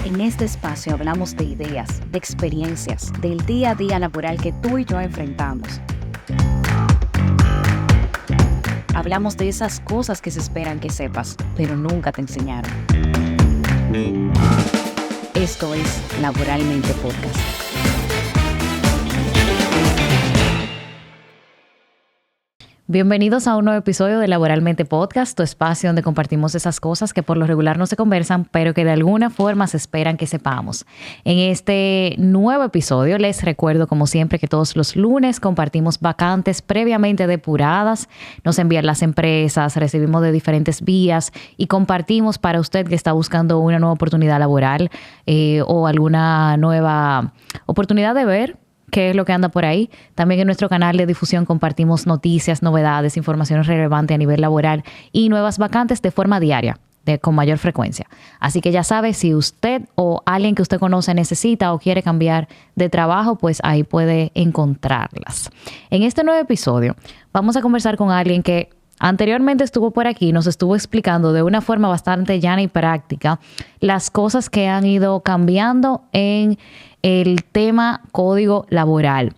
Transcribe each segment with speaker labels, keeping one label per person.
Speaker 1: En este espacio hablamos de ideas, de experiencias, del día a día laboral que tú y yo enfrentamos. Hablamos de esas cosas que se esperan que sepas, pero nunca te enseñaron. Esto es Laboralmente Podcast. Bienvenidos a un nuevo episodio de Laboralmente Podcast, tu espacio donde compartimos esas cosas que por lo regular no se conversan, pero que de alguna forma se esperan que sepamos. En este nuevo episodio les recuerdo, como siempre, que todos los lunes compartimos vacantes previamente depuradas, nos envían las empresas, recibimos de diferentes vías y compartimos para usted que está buscando una nueva oportunidad laboral o alguna nueva oportunidad de ver qué es lo que anda por ahí. También en nuestro canal de difusión compartimos noticias, novedades, informaciones relevantes a nivel laboral y nuevas vacantes de forma diaria, con mayor frecuencia. Así que ya sabe, si usted o alguien que usted conoce necesita o quiere cambiar de trabajo, pues ahí puede encontrarlas. En este nuevo episodio vamos a conversar con alguien que anteriormente estuvo por aquí, nos estuvo explicando de una forma bastante llana y práctica las cosas que han ido cambiando en el tema código laboral.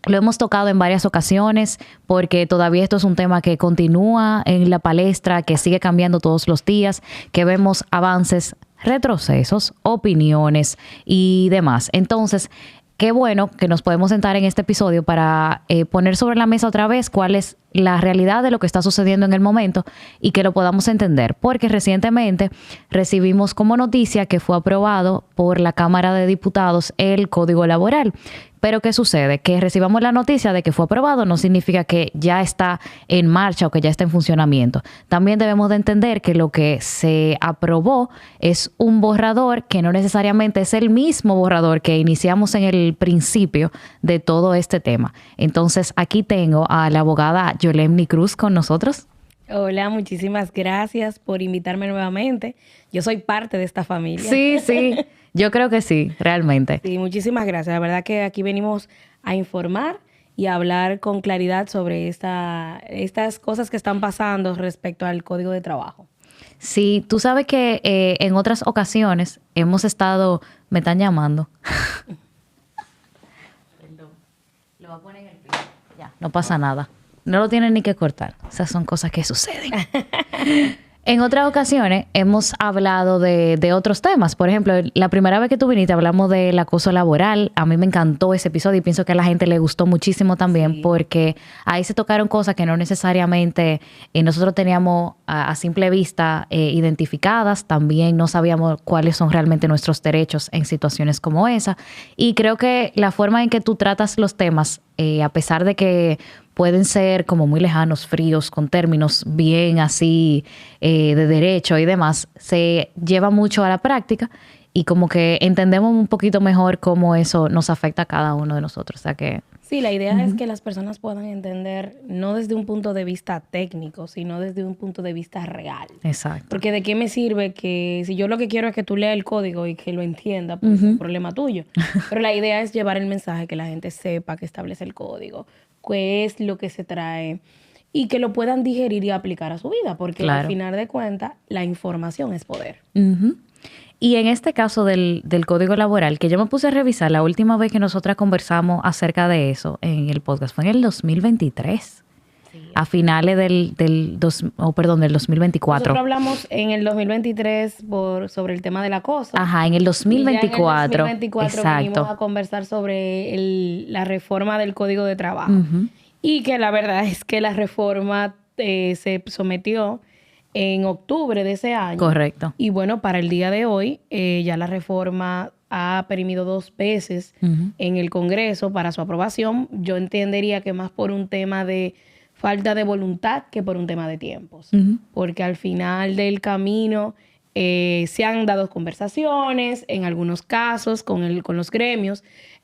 Speaker 1: Lo hemos tocado en varias ocasiones porque todavía esto es un tema que continúa en la palestra, que sigue cambiando todos los días, que vemos avances, retrocesos, opiniones y demás. Entonces, qué bueno que nos podemos sentar en este episodio para poner sobre la mesa otra vez cuál es la realidad de lo que está sucediendo en el momento y que lo podamos entender. Porque recientemente recibimos como noticia que fue aprobado por la Cámara de Diputados el Código Laboral. Pero ¿qué sucede? Que recibamos la noticia de que fue aprobado no significa que ya está en marcha o que ya está en funcionamiento. También debemos de entender que lo que se aprobó es un borrador que no necesariamente es el mismo borrador que iniciamos en el principio de todo este tema. Entonces, aquí tengo a la abogada Yolemni Cruz con nosotros.
Speaker 2: Hola, muchísimas gracias por invitarme nuevamente. Yo soy parte de esta familia.
Speaker 1: Sí, yo creo que sí, realmente.
Speaker 2: Sí, muchísimas gracias. La verdad que aquí venimos a informar y a hablar con claridad sobre estas cosas que están pasando respecto al Código de Trabajo.
Speaker 1: Sí, tú sabes que en otras ocasiones hemos estado... Me están llamando. Perdón. Lo voy a poner en el piso. Ya, no pasa nada. No lo tienen ni que cortar. Esas son cosas que suceden. En otras ocasiones hemos hablado de otros temas. Por ejemplo, la primera vez que tú viniste hablamos del acoso laboral. A mí me encantó ese episodio y pienso que a la gente le gustó muchísimo también, sí, porque ahí se tocaron cosas que no necesariamente nosotros teníamos a simple vista identificadas. También no sabíamos cuáles son realmente nuestros derechos en situaciones como esa. Y creo que la forma en que tú tratas los temas, a pesar de que pueden ser como muy lejanos, fríos, con términos bien así de derecho y demás, se lleva mucho a la práctica y como que entendemos un poquito mejor cómo eso nos afecta a cada uno de nosotros. O sea que...
Speaker 2: Sí, la idea es que las personas puedan entender no desde un punto de vista técnico, sino desde un punto de vista real.
Speaker 1: Exacto.
Speaker 2: Porque de qué me sirve que si yo lo que quiero es que tú leas el código y que lo entienda, pues es un problema tuyo. Pero la idea es llevar el mensaje, que la gente sepa que establece el código, qué es lo que se trae y que lo puedan digerir y aplicar a su vida, porque al final de cuentas la información es poder.
Speaker 1: Y en este caso del Código Laboral, que yo me puse a revisar la última vez que nosotras conversamos acerca de eso en el podcast, fue en el 2023. Sí, a finales del 2024.
Speaker 2: Nosotros hablamos en el 2023 sobre el tema del acoso.
Speaker 1: Ajá, en el 2024.
Speaker 2: Y ya en el 2024 venimos a conversar sobre la reforma del Código de Trabajo. Y que la verdad es que la reforma se sometió en octubre de ese año.
Speaker 1: Correcto.
Speaker 2: Y bueno, para el día de hoy, ya la reforma ha perimido 2 veces en el Congreso para su aprobación. Yo entendería que más por un tema de falta de voluntad que por un tema de tiempos. Porque al final del camino se han dado conversaciones, en algunos casos con los gremios,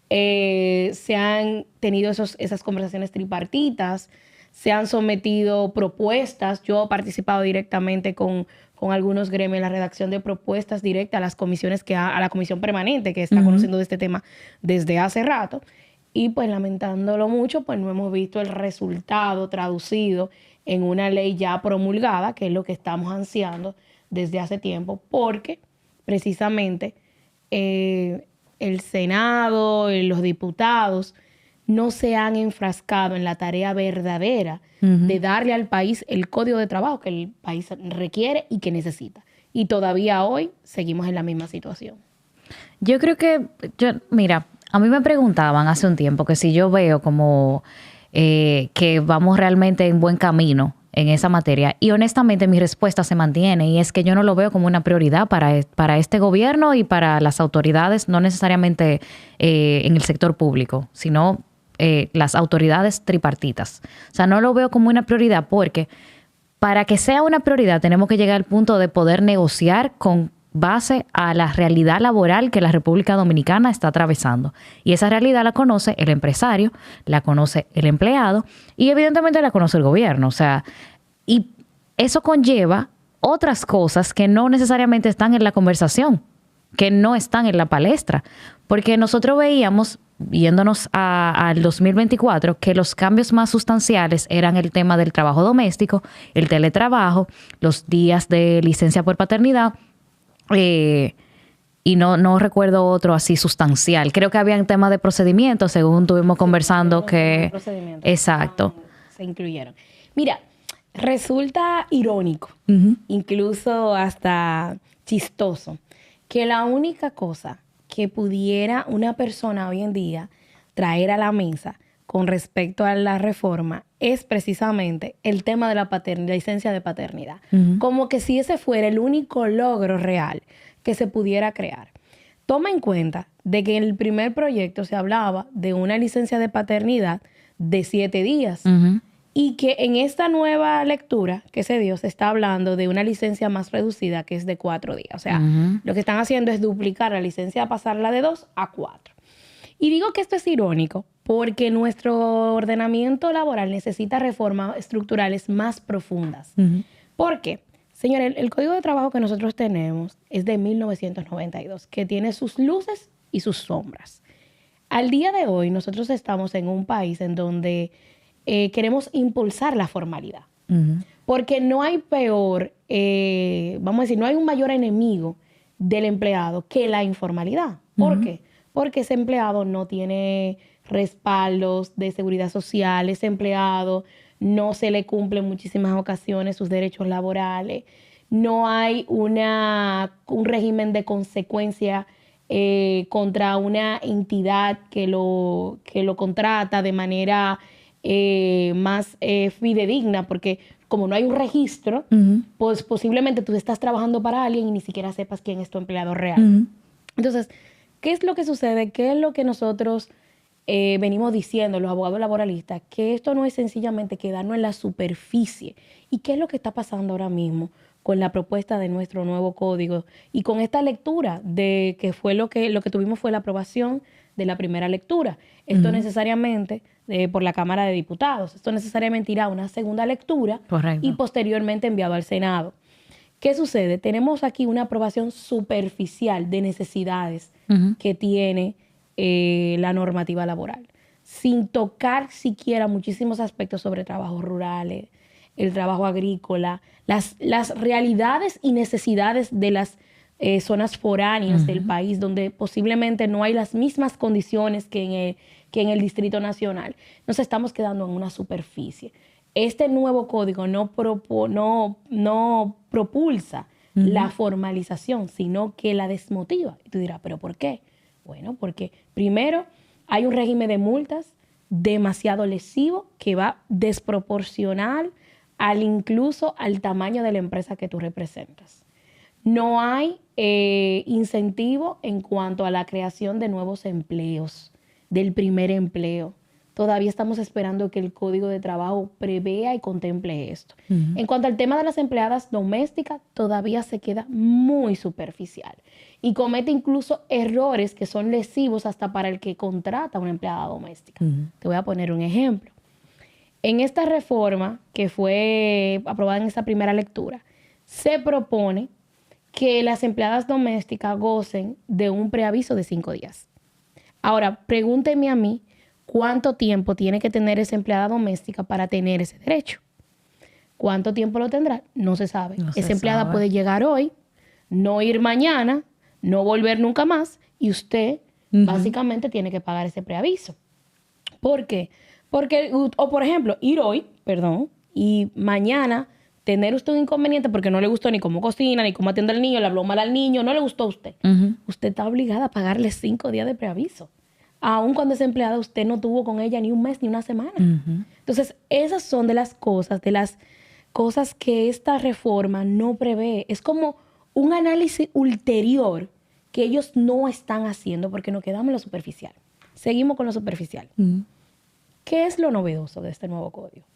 Speaker 2: se han tenido esas conversaciones tripartitas, se han sometido propuestas. Yo he participado directamente con algunos gremios en la redacción de propuestas directas a las comisiones a la comisión permanente que está conociendo de este tema desde hace rato. Y pues lamentándolo mucho, pues no hemos visto el resultado traducido en una ley ya promulgada, que es lo que estamos ansiando desde hace tiempo, porque precisamente el Senado, los diputados no se han enfrascado en la tarea verdadera de darle al país el código de trabajo que el país requiere y que necesita. Y todavía hoy seguimos en la misma situación.
Speaker 1: Yo creo que, mira, a mí me preguntaban hace un tiempo que si yo veo como que vamos realmente en buen camino en esa materia. Y honestamente mi respuesta se mantiene y es que yo no lo veo como una prioridad para este gobierno y para las autoridades, no necesariamente en el sector público, sino las autoridades tripartitas. O sea, no lo veo como una prioridad porque para que sea una prioridad tenemos que llegar al punto de poder negociar con base a la realidad laboral que la República Dominicana está atravesando. Y esa realidad la conoce el empresario, la conoce el empleado y evidentemente la conoce el gobierno. O sea, y eso conlleva otras cosas que no necesariamente están en la conversación, que no están en la palestra. Porque nosotros veíamos, yéndonos al 2024, que los cambios más sustanciales eran el tema del trabajo doméstico, el teletrabajo, los días de licencia por paternidad, y no recuerdo otro así sustancial. Creo que había temas de procedimientos, según estuvimos conversando, que... Exacto.
Speaker 2: Se incluyeron. Mira, resulta irónico, incluso hasta chistoso, que la única cosa que pudiera una persona hoy en día traer a la mesa con respecto a la reforma es precisamente el tema de la licencia de paternidad. Como que si ese fuera el único logro real que se pudiera crear. Toma en cuenta de que en el primer proyecto se hablaba de una licencia de paternidad de 7 días y que en esta nueva lectura que se dio se está hablando de una licencia más reducida que es de 4 días. O sea, lo que están haciendo es duplicar la licencia, pasarla de 2 a 4. Y digo que esto es irónico porque nuestro ordenamiento laboral necesita reformas estructurales más profundas. ¿Por qué? Señores, el Código de Trabajo que nosotros tenemos es de 1992, que tiene sus luces y sus sombras. Al día de hoy, nosotros estamos en un país en donde queremos impulsar la formalidad. Porque no hay peor, vamos a decir, no hay un mayor enemigo del empleado que la informalidad. ¿Por qué? Porque ese empleado no tiene respaldos de seguridad social, ese empleado no se le cumple en muchísimas ocasiones sus derechos laborales, no hay un régimen de consecuencia contra una entidad que lo contrata de manera más fidedigna, porque como no hay un registro, pues posiblemente tú estás trabajando para alguien y ni siquiera sepas quién es tu empleado real. Entonces, ¿qué es lo que sucede? ¿Qué es lo que nosotros venimos diciendo, los abogados laboralistas? Que esto no es sencillamente quedarnos en la superficie. ¿Y qué es lo que está pasando ahora mismo con la propuesta de nuestro nuevo código? Y con esta lectura de que fue lo que tuvimos fue la aprobación de la primera lectura. Esto necesariamente por la Cámara de Diputados. Esto necesariamente irá a una segunda lectura.
Speaker 1: Correcto.
Speaker 2: Y posteriormente enviado al Senado. ¿Qué sucede? Tenemos aquí una aprobación superficial de necesidades que tiene la normativa laboral, sin tocar siquiera muchísimos aspectos sobre trabajos rurales, el trabajo agrícola, las realidades y necesidades de las zonas foráneas del país, donde posiblemente no hay las mismas condiciones que en el Distrito Nacional. Nos estamos quedando en una superficie. Este nuevo código no propulsa la formalización, sino que la desmotiva. Y tú dirás, ¿pero por qué? Bueno, porque primero hay un régimen de multas demasiado lesivo que va desproporcional incluso al tamaño de la empresa que tú representas. No hay incentivo en cuanto a la creación de nuevos empleos, del primer empleo. Todavía estamos esperando que el Código de Trabajo prevea y contemple esto. En cuanto al tema de las empleadas domésticas, todavía se queda muy superficial y comete incluso errores que son lesivos hasta para el que contrata a una empleada doméstica. Te voy a poner un ejemplo. En esta reforma que fue aprobada en esta primera lectura, se propone que las empleadas domésticas gocen de un preaviso de 5 días. Ahora, pregúnteme a mí, ¿cuánto tiempo tiene que tener esa empleada doméstica para tener ese derecho? ¿Cuánto tiempo lo tendrá? No se sabe. Esa empleada puede llegar hoy, no ir mañana, no volver nunca más y usted básicamente tiene que pagar ese preaviso. ¿Por qué? Porque, o por ejemplo, ir hoy, y mañana tener usted un inconveniente porque no le gustó ni cómo cocina, ni cómo atiende al niño, le habló mal al niño, no le gustó a usted. Usted está obligada a pagarle 5 días de preaviso. Aun cuando es empleada, usted no tuvo con ella ni un mes ni una semana. Entonces, esas son de las cosas que esta reforma no prevé. Es como un análisis ulterior que ellos no están haciendo porque nos quedamos en lo superficial. Seguimos con lo superficial. ¿Qué es lo novedoso de este nuevo código?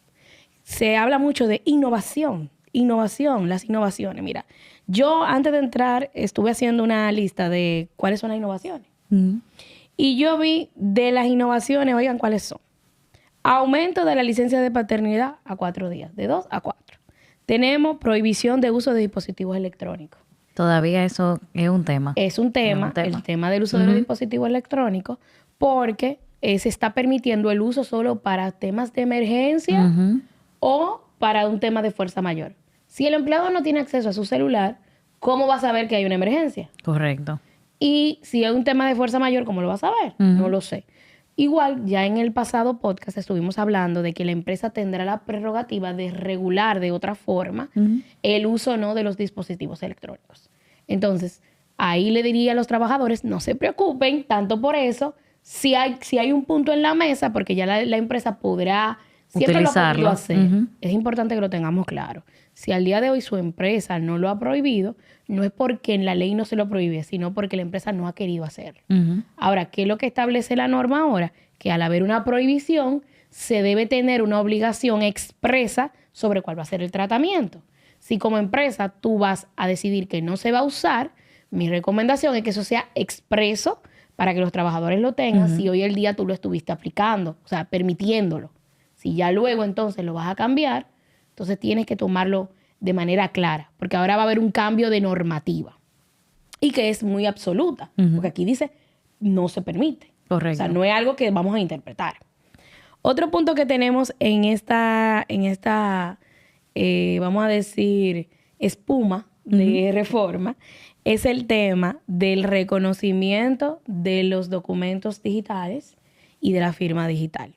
Speaker 2: Se habla mucho de innovación, las innovaciones. Mira, yo antes de entrar estuve haciendo una lista de cuáles son las innovaciones. Y yo vi de las innovaciones, oigan, ¿cuáles son? Aumento de la licencia de paternidad a 4 días, de 2 a 4. Tenemos prohibición de uso de dispositivos electrónicos.
Speaker 1: Todavía eso es un tema.
Speaker 2: Es un tema, el tema del uso de los dispositivos electrónicos, porque se está permitiendo el uso solo para temas de emergencia o para un tema de fuerza mayor. Si el empleado no tiene acceso a su celular, ¿cómo va a saber que hay una emergencia?
Speaker 1: Correcto.
Speaker 2: Y si es un tema de fuerza mayor, ¿cómo lo va a saber? No lo sé. Igual, ya en el pasado podcast estuvimos hablando de que la empresa tendrá la prerrogativa de regular de otra forma el uso o no de los dispositivos electrónicos. Entonces, ahí le diría a los trabajadores, no se preocupen tanto por eso. Si hay un punto en la mesa, porque ya la empresa podrá siempre
Speaker 1: utilizarlo.
Speaker 2: Lo ha podido hacer. Es importante que lo tengamos claro. Si al día de hoy su empresa no lo ha prohibido, no es porque en la ley no se lo prohíbe, sino porque la empresa no ha querido hacerlo. Ahora, ¿qué es lo que establece la norma ahora? Que al haber una prohibición, se debe tener una obligación expresa sobre cuál va a ser el tratamiento. Si como empresa tú vas a decidir que no se va a usar, mi recomendación es que eso sea expreso para que los trabajadores lo tengan si hoy el día tú lo estuviste aplicando, o sea, permitiéndolo. Si ya luego entonces lo vas a cambiar, entonces tienes que tomarlo de manera clara, porque ahora va a haber un cambio de normativa y que es muy absoluta, porque aquí dice no se permite.
Speaker 1: Correcto.
Speaker 2: O sea, no es algo que vamos a interpretar. Otro punto que tenemos en esta vamos a decir, espuma de reforma, es el tema del reconocimiento de los documentos digitales y de la firma digital.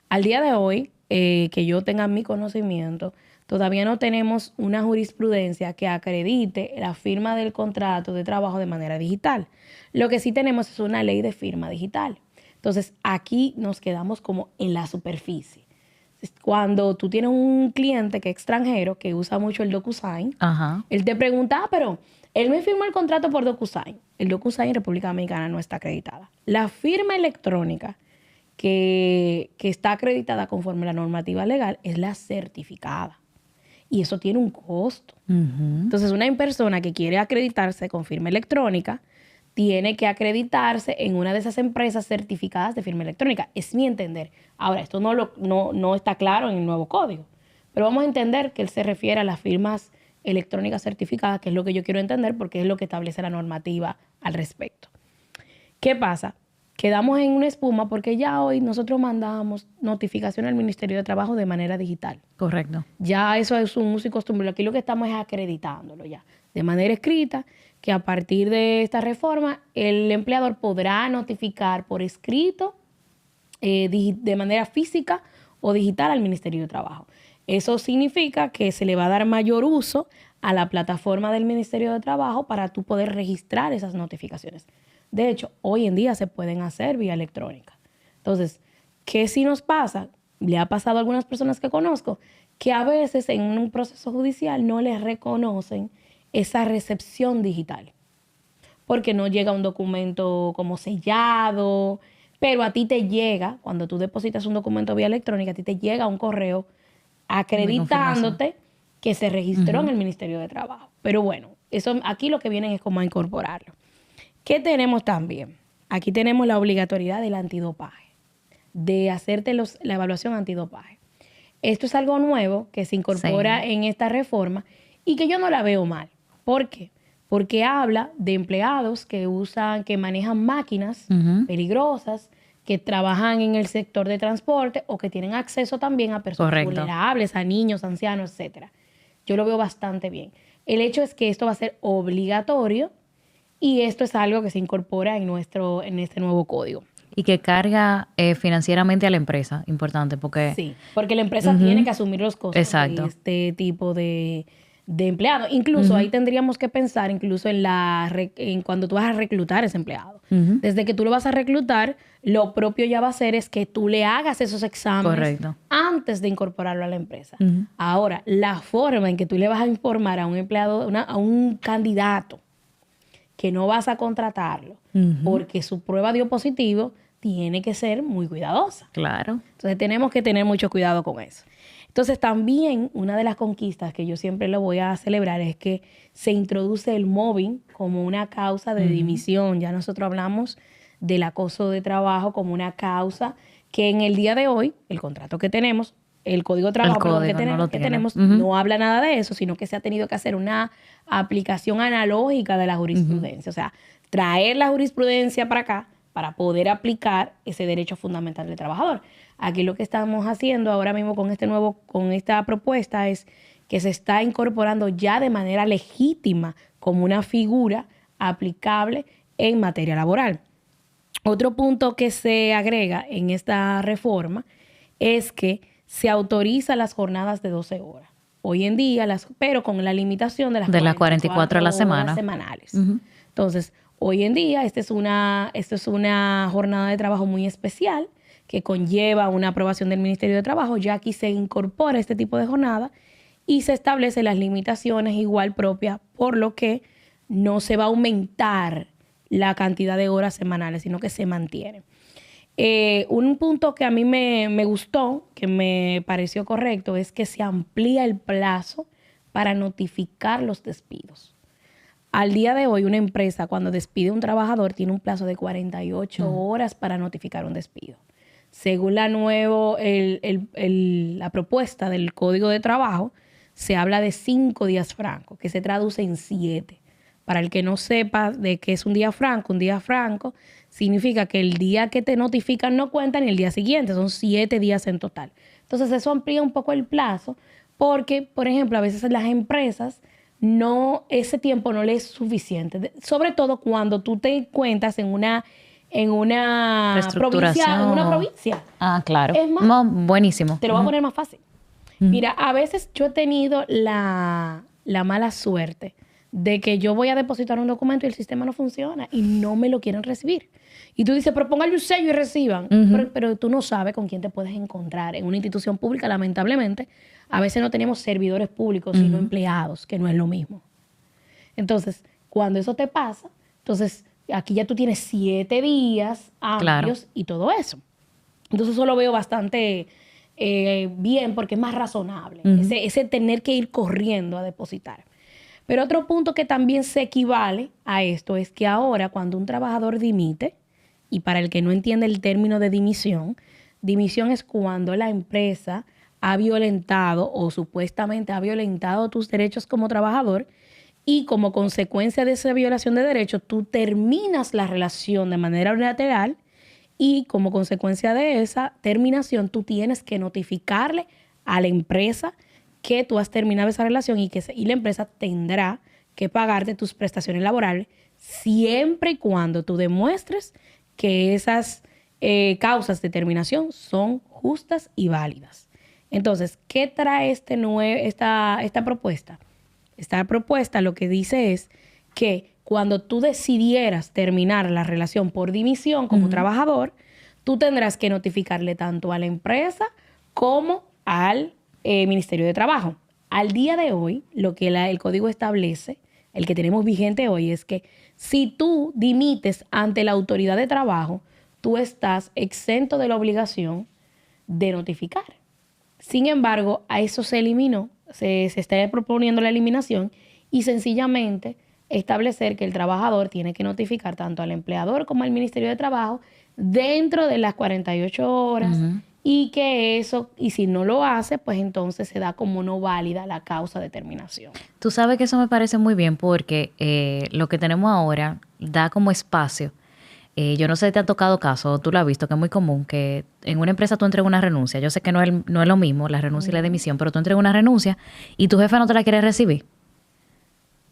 Speaker 2: Al día de hoy, que yo tenga mi conocimiento, todavía no tenemos una jurisprudencia que acredite la firma del contrato de trabajo de manera digital. Lo que sí tenemos es una ley de firma digital. Entonces, aquí nos quedamos como en la superficie. Cuando tú tienes un cliente que es extranjero, que usa mucho el DocuSign, él te pregunta, pero él me firmó el contrato por DocuSign. El DocuSign en República Dominicana no está acreditada. La firma electrónica que está acreditada conforme a la normativa legal es la certificada. Y eso tiene un costo. Entonces, una persona que quiere acreditarse con firma electrónica tiene que acreditarse en una de esas empresas certificadas de firma electrónica. Es mi entender. Ahora, esto no está claro en el nuevo código, pero vamos a entender que él se refiere a las firmas electrónicas certificadas, que es lo que yo quiero entender porque es lo que establece la normativa al respecto. ¿Qué pasa? Quedamos en una espuma porque ya hoy nosotros mandamos notificación al Ministerio de Trabajo de manera digital.
Speaker 1: Correcto.
Speaker 2: Ya eso es un uso y costumbre. Aquí lo que estamos es acreditándolo ya de manera escrita, que a partir de esta reforma el empleador podrá notificar por escrito de manera física o digital al Ministerio de Trabajo. Eso significa que se le va a dar mayor uso a la plataforma del Ministerio de Trabajo para tú poder registrar esas notificaciones. De hecho, hoy en día se pueden hacer vía electrónica. Entonces, ¿qué sí nos pasa? Le ha pasado a algunas personas que conozco que a veces en un proceso judicial no les reconocen esa recepción digital, porque no llega un documento como sellado, pero a ti te llega, cuando tú depositas un documento vía electrónica, a ti te llega un correo acreditándote que se registró en el Ministerio de Trabajo. Pero bueno, eso aquí lo que vienen es como a incorporarlo. ¿Qué tenemos también? Aquí tenemos la obligatoriedad del antidopaje, de hacerte la evaluación antidopaje. Esto es algo nuevo que se incorpora en esta reforma y que yo no la veo mal. ¿Por qué? Porque habla de empleados que manejan máquinas peligrosas, que trabajan en el sector de transporte o que tienen acceso también a personas vulnerables, a niños, ancianos, etc. Yo lo veo bastante bien. El hecho es que esto va a ser obligatorio Y esto es algo que se incorpora en este nuevo código.
Speaker 1: Y que carga financieramente a la empresa, importante, porque...
Speaker 2: Sí, porque la empresa tiene que asumir los costos
Speaker 1: Exacto.
Speaker 2: de este tipo de empleado. Incluso ahí tendríamos que pensar incluso en cuando tú vas a reclutar a ese empleado. Desde que tú lo vas a reclutar, lo propio ya va a ser es que tú le hagas esos exámenes
Speaker 1: Correcto.
Speaker 2: antes de incorporarlo a la empresa. Ahora, la forma en que tú le vas a informar a un empleado, a un candidato que no vas a contratarlo porque su prueba dio positivo, tiene que ser muy cuidadosa.
Speaker 1: Claro.
Speaker 2: Entonces tenemos que tener mucho cuidado con eso. Entonces también una de las conquistas que yo siempre lo voy a celebrar es que se introduce el mobbing como una causa de dimisión. Ya nosotros hablamos del acoso de trabajo como una causa que en el día de hoy, el contrato que tenemos, el código de trabajo que tenemos no habla nada de eso, sino que se ha tenido que hacer una aplicación analógica de la jurisprudencia. O sea, traer la jurisprudencia para acá para poder aplicar ese derecho fundamental del trabajador. Aquí lo que estamos haciendo ahora mismo con esta propuesta es que se está incorporando ya de manera legítima como una figura aplicable en materia laboral. Otro punto que se agrega en esta reforma es que se autoriza las jornadas de 12 horas. Hoy en día, pero con la limitación de las 44
Speaker 1: a la semana.
Speaker 2: Semanales. Entonces, hoy en día, esto es una jornada de trabajo muy especial que conlleva una aprobación del Ministerio de Trabajo. Ya aquí se incorpora este tipo de jornada y se establecen las limitaciones igual propias, por lo que no se va a aumentar la cantidad de horas semanales, sino que se mantiene. Un punto que a mí me gustó, que me pareció correcto, es que se amplía el plazo para notificar los despidos. Al día de hoy, una empresa cuando despide a un trabajador tiene un plazo de 48 horas para notificar un despido. Según la propuesta del Código de Trabajo, se habla de 5 días francos, que se traduce en 7. Para el que no sepa de qué es un día franco significa que el día que te notifican no cuenta ni el día siguiente, son 7 días en total. Entonces eso amplía un poco el plazo porque, por ejemplo, a veces las empresas ese tiempo no les es suficiente. Sobre todo cuando tú te encuentras en una provincia.
Speaker 1: Ah, claro.
Speaker 2: Es más,
Speaker 1: buenísimo.
Speaker 2: Te lo voy a poner más fácil. Mira, a veces yo he tenido la mala suerte de que yo voy a depositar un documento y el sistema no funciona y no me lo quieren recibir. Y tú dices, pero póngale un sello y reciban. Pero tú no sabes con quién te puedes encontrar. En una institución pública, lamentablemente, a veces no tenemos servidores públicos, sino empleados, que no es lo mismo. Entonces, cuando eso te pasa, entonces aquí ya tú tienes 7 días amplios y todo eso. Entonces eso lo veo bastante bien porque es más razonable. Ese tener que ir corriendo a depositar. Pero otro punto que también se equivale a esto es que ahora cuando un trabajador dimite, y para el que no entiende el término de dimisión es cuando la empresa ha violentado o supuestamente ha violentado tus derechos como trabajador y como consecuencia de esa violación de derechos, tú terminas la relación de manera unilateral y como consecuencia de esa terminación, tú tienes que notificarle a la empresa que tú has terminado esa relación y la empresa tendrá que pagarte tus prestaciones laborales siempre y cuando tú demuestres que esas causas de terminación son justas y válidas. Entonces, ¿qué trae esta propuesta? Esta propuesta lo que dice es que cuando tú decidieras terminar la relación por dimisión como trabajador, tú tendrás que notificarle tanto a la empresa como al Ministerio de Trabajo. Al día de hoy, lo que el código establece, el que tenemos vigente hoy, es que si tú dimites ante la autoridad de trabajo, tú estás exento de la obligación de notificar. Sin embargo, a eso se eliminó, se está proponiendo la eliminación y sencillamente establecer que el trabajador tiene que notificar tanto al empleador como al Ministerio de Trabajo dentro de las 48 horas y que eso, y si no lo hace, pues entonces se da como no válida la causa de terminación.
Speaker 1: Tú sabes que eso me parece muy bien porque lo que tenemos ahora da como espacio. Yo no sé si te ha tocado caso, tú lo has visto, que es muy común, que en una empresa tú entregas una renuncia. Yo sé que no es lo mismo, la renuncia y la dimisión, pero tú entregas una renuncia y tu jefe no te la quiere recibir.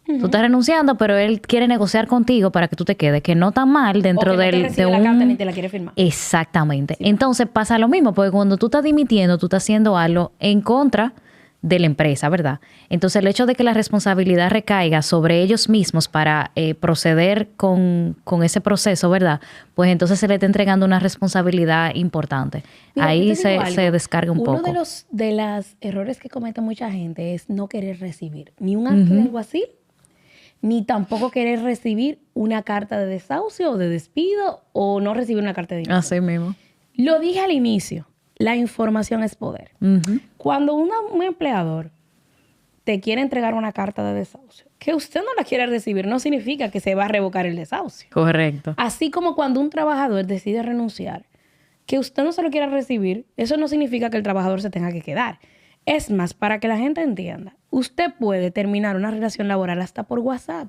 Speaker 1: Tú estás renunciando, pero él quiere negociar contigo para que tú te quedes, que no está mal dentro
Speaker 2: o que no te recibe la carta ni te la quiere firmar.
Speaker 1: Exactamente.
Speaker 2: Sí.
Speaker 1: Entonces pasa lo mismo, porque cuando tú estás dimitiendo, tú estás haciendo algo en contra de la empresa, ¿verdad? Entonces el hecho de que la responsabilidad recaiga sobre ellos mismos para proceder con ese proceso, ¿verdad? Pues entonces se le está entregando una responsabilidad importante.
Speaker 2: Mira,
Speaker 1: Ahí
Speaker 2: yo te digo
Speaker 1: se
Speaker 2: algo.
Speaker 1: descarga un poco.
Speaker 2: Uno de los errores que comete mucha gente es no querer recibir ni un acto de alguacil, ni tampoco querer recibir una carta de desahucio o de despido o no recibir una carta de dimisión.
Speaker 1: Así mismo.
Speaker 2: Lo dije al inicio, la información es poder. Cuando un empleador te quiere entregar una carta de desahucio, que usted no la quiere recibir no significa que se va a revocar el desahucio.
Speaker 1: Correcto.
Speaker 2: Así como cuando un trabajador decide renunciar, que usted no se lo quiera recibir, eso no significa que el trabajador se tenga que quedar. Es más, para que la gente entienda, usted puede terminar una relación laboral hasta por WhatsApp.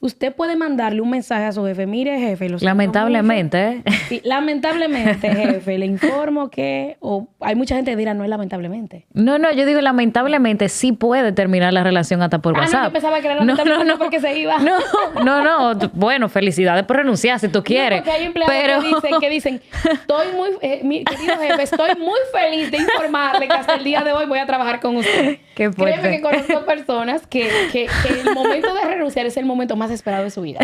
Speaker 2: Usted puede mandarle un mensaje a su jefe. Mire, jefe, lo siento
Speaker 1: Lamentablemente,
Speaker 2: mucho. Sí, lamentablemente, jefe, le informo que... O hay mucha gente que dirá, no es lamentablemente.
Speaker 1: No, yo digo lamentablemente sí puede terminar la relación hasta por WhatsApp.
Speaker 2: No, yo pensaba que era lamentablemente porque se iba.
Speaker 1: No. Bueno, felicidades por renunciar si tú quieres.
Speaker 2: No, porque hay empleados que dicen, estoy mi querido jefe, estoy muy feliz de informarle que hasta el día de hoy voy a trabajar con usted.
Speaker 1: Qué fuerte.
Speaker 2: Créeme que conozco personas que el momento de renunciar es el momento más esperado de su vida.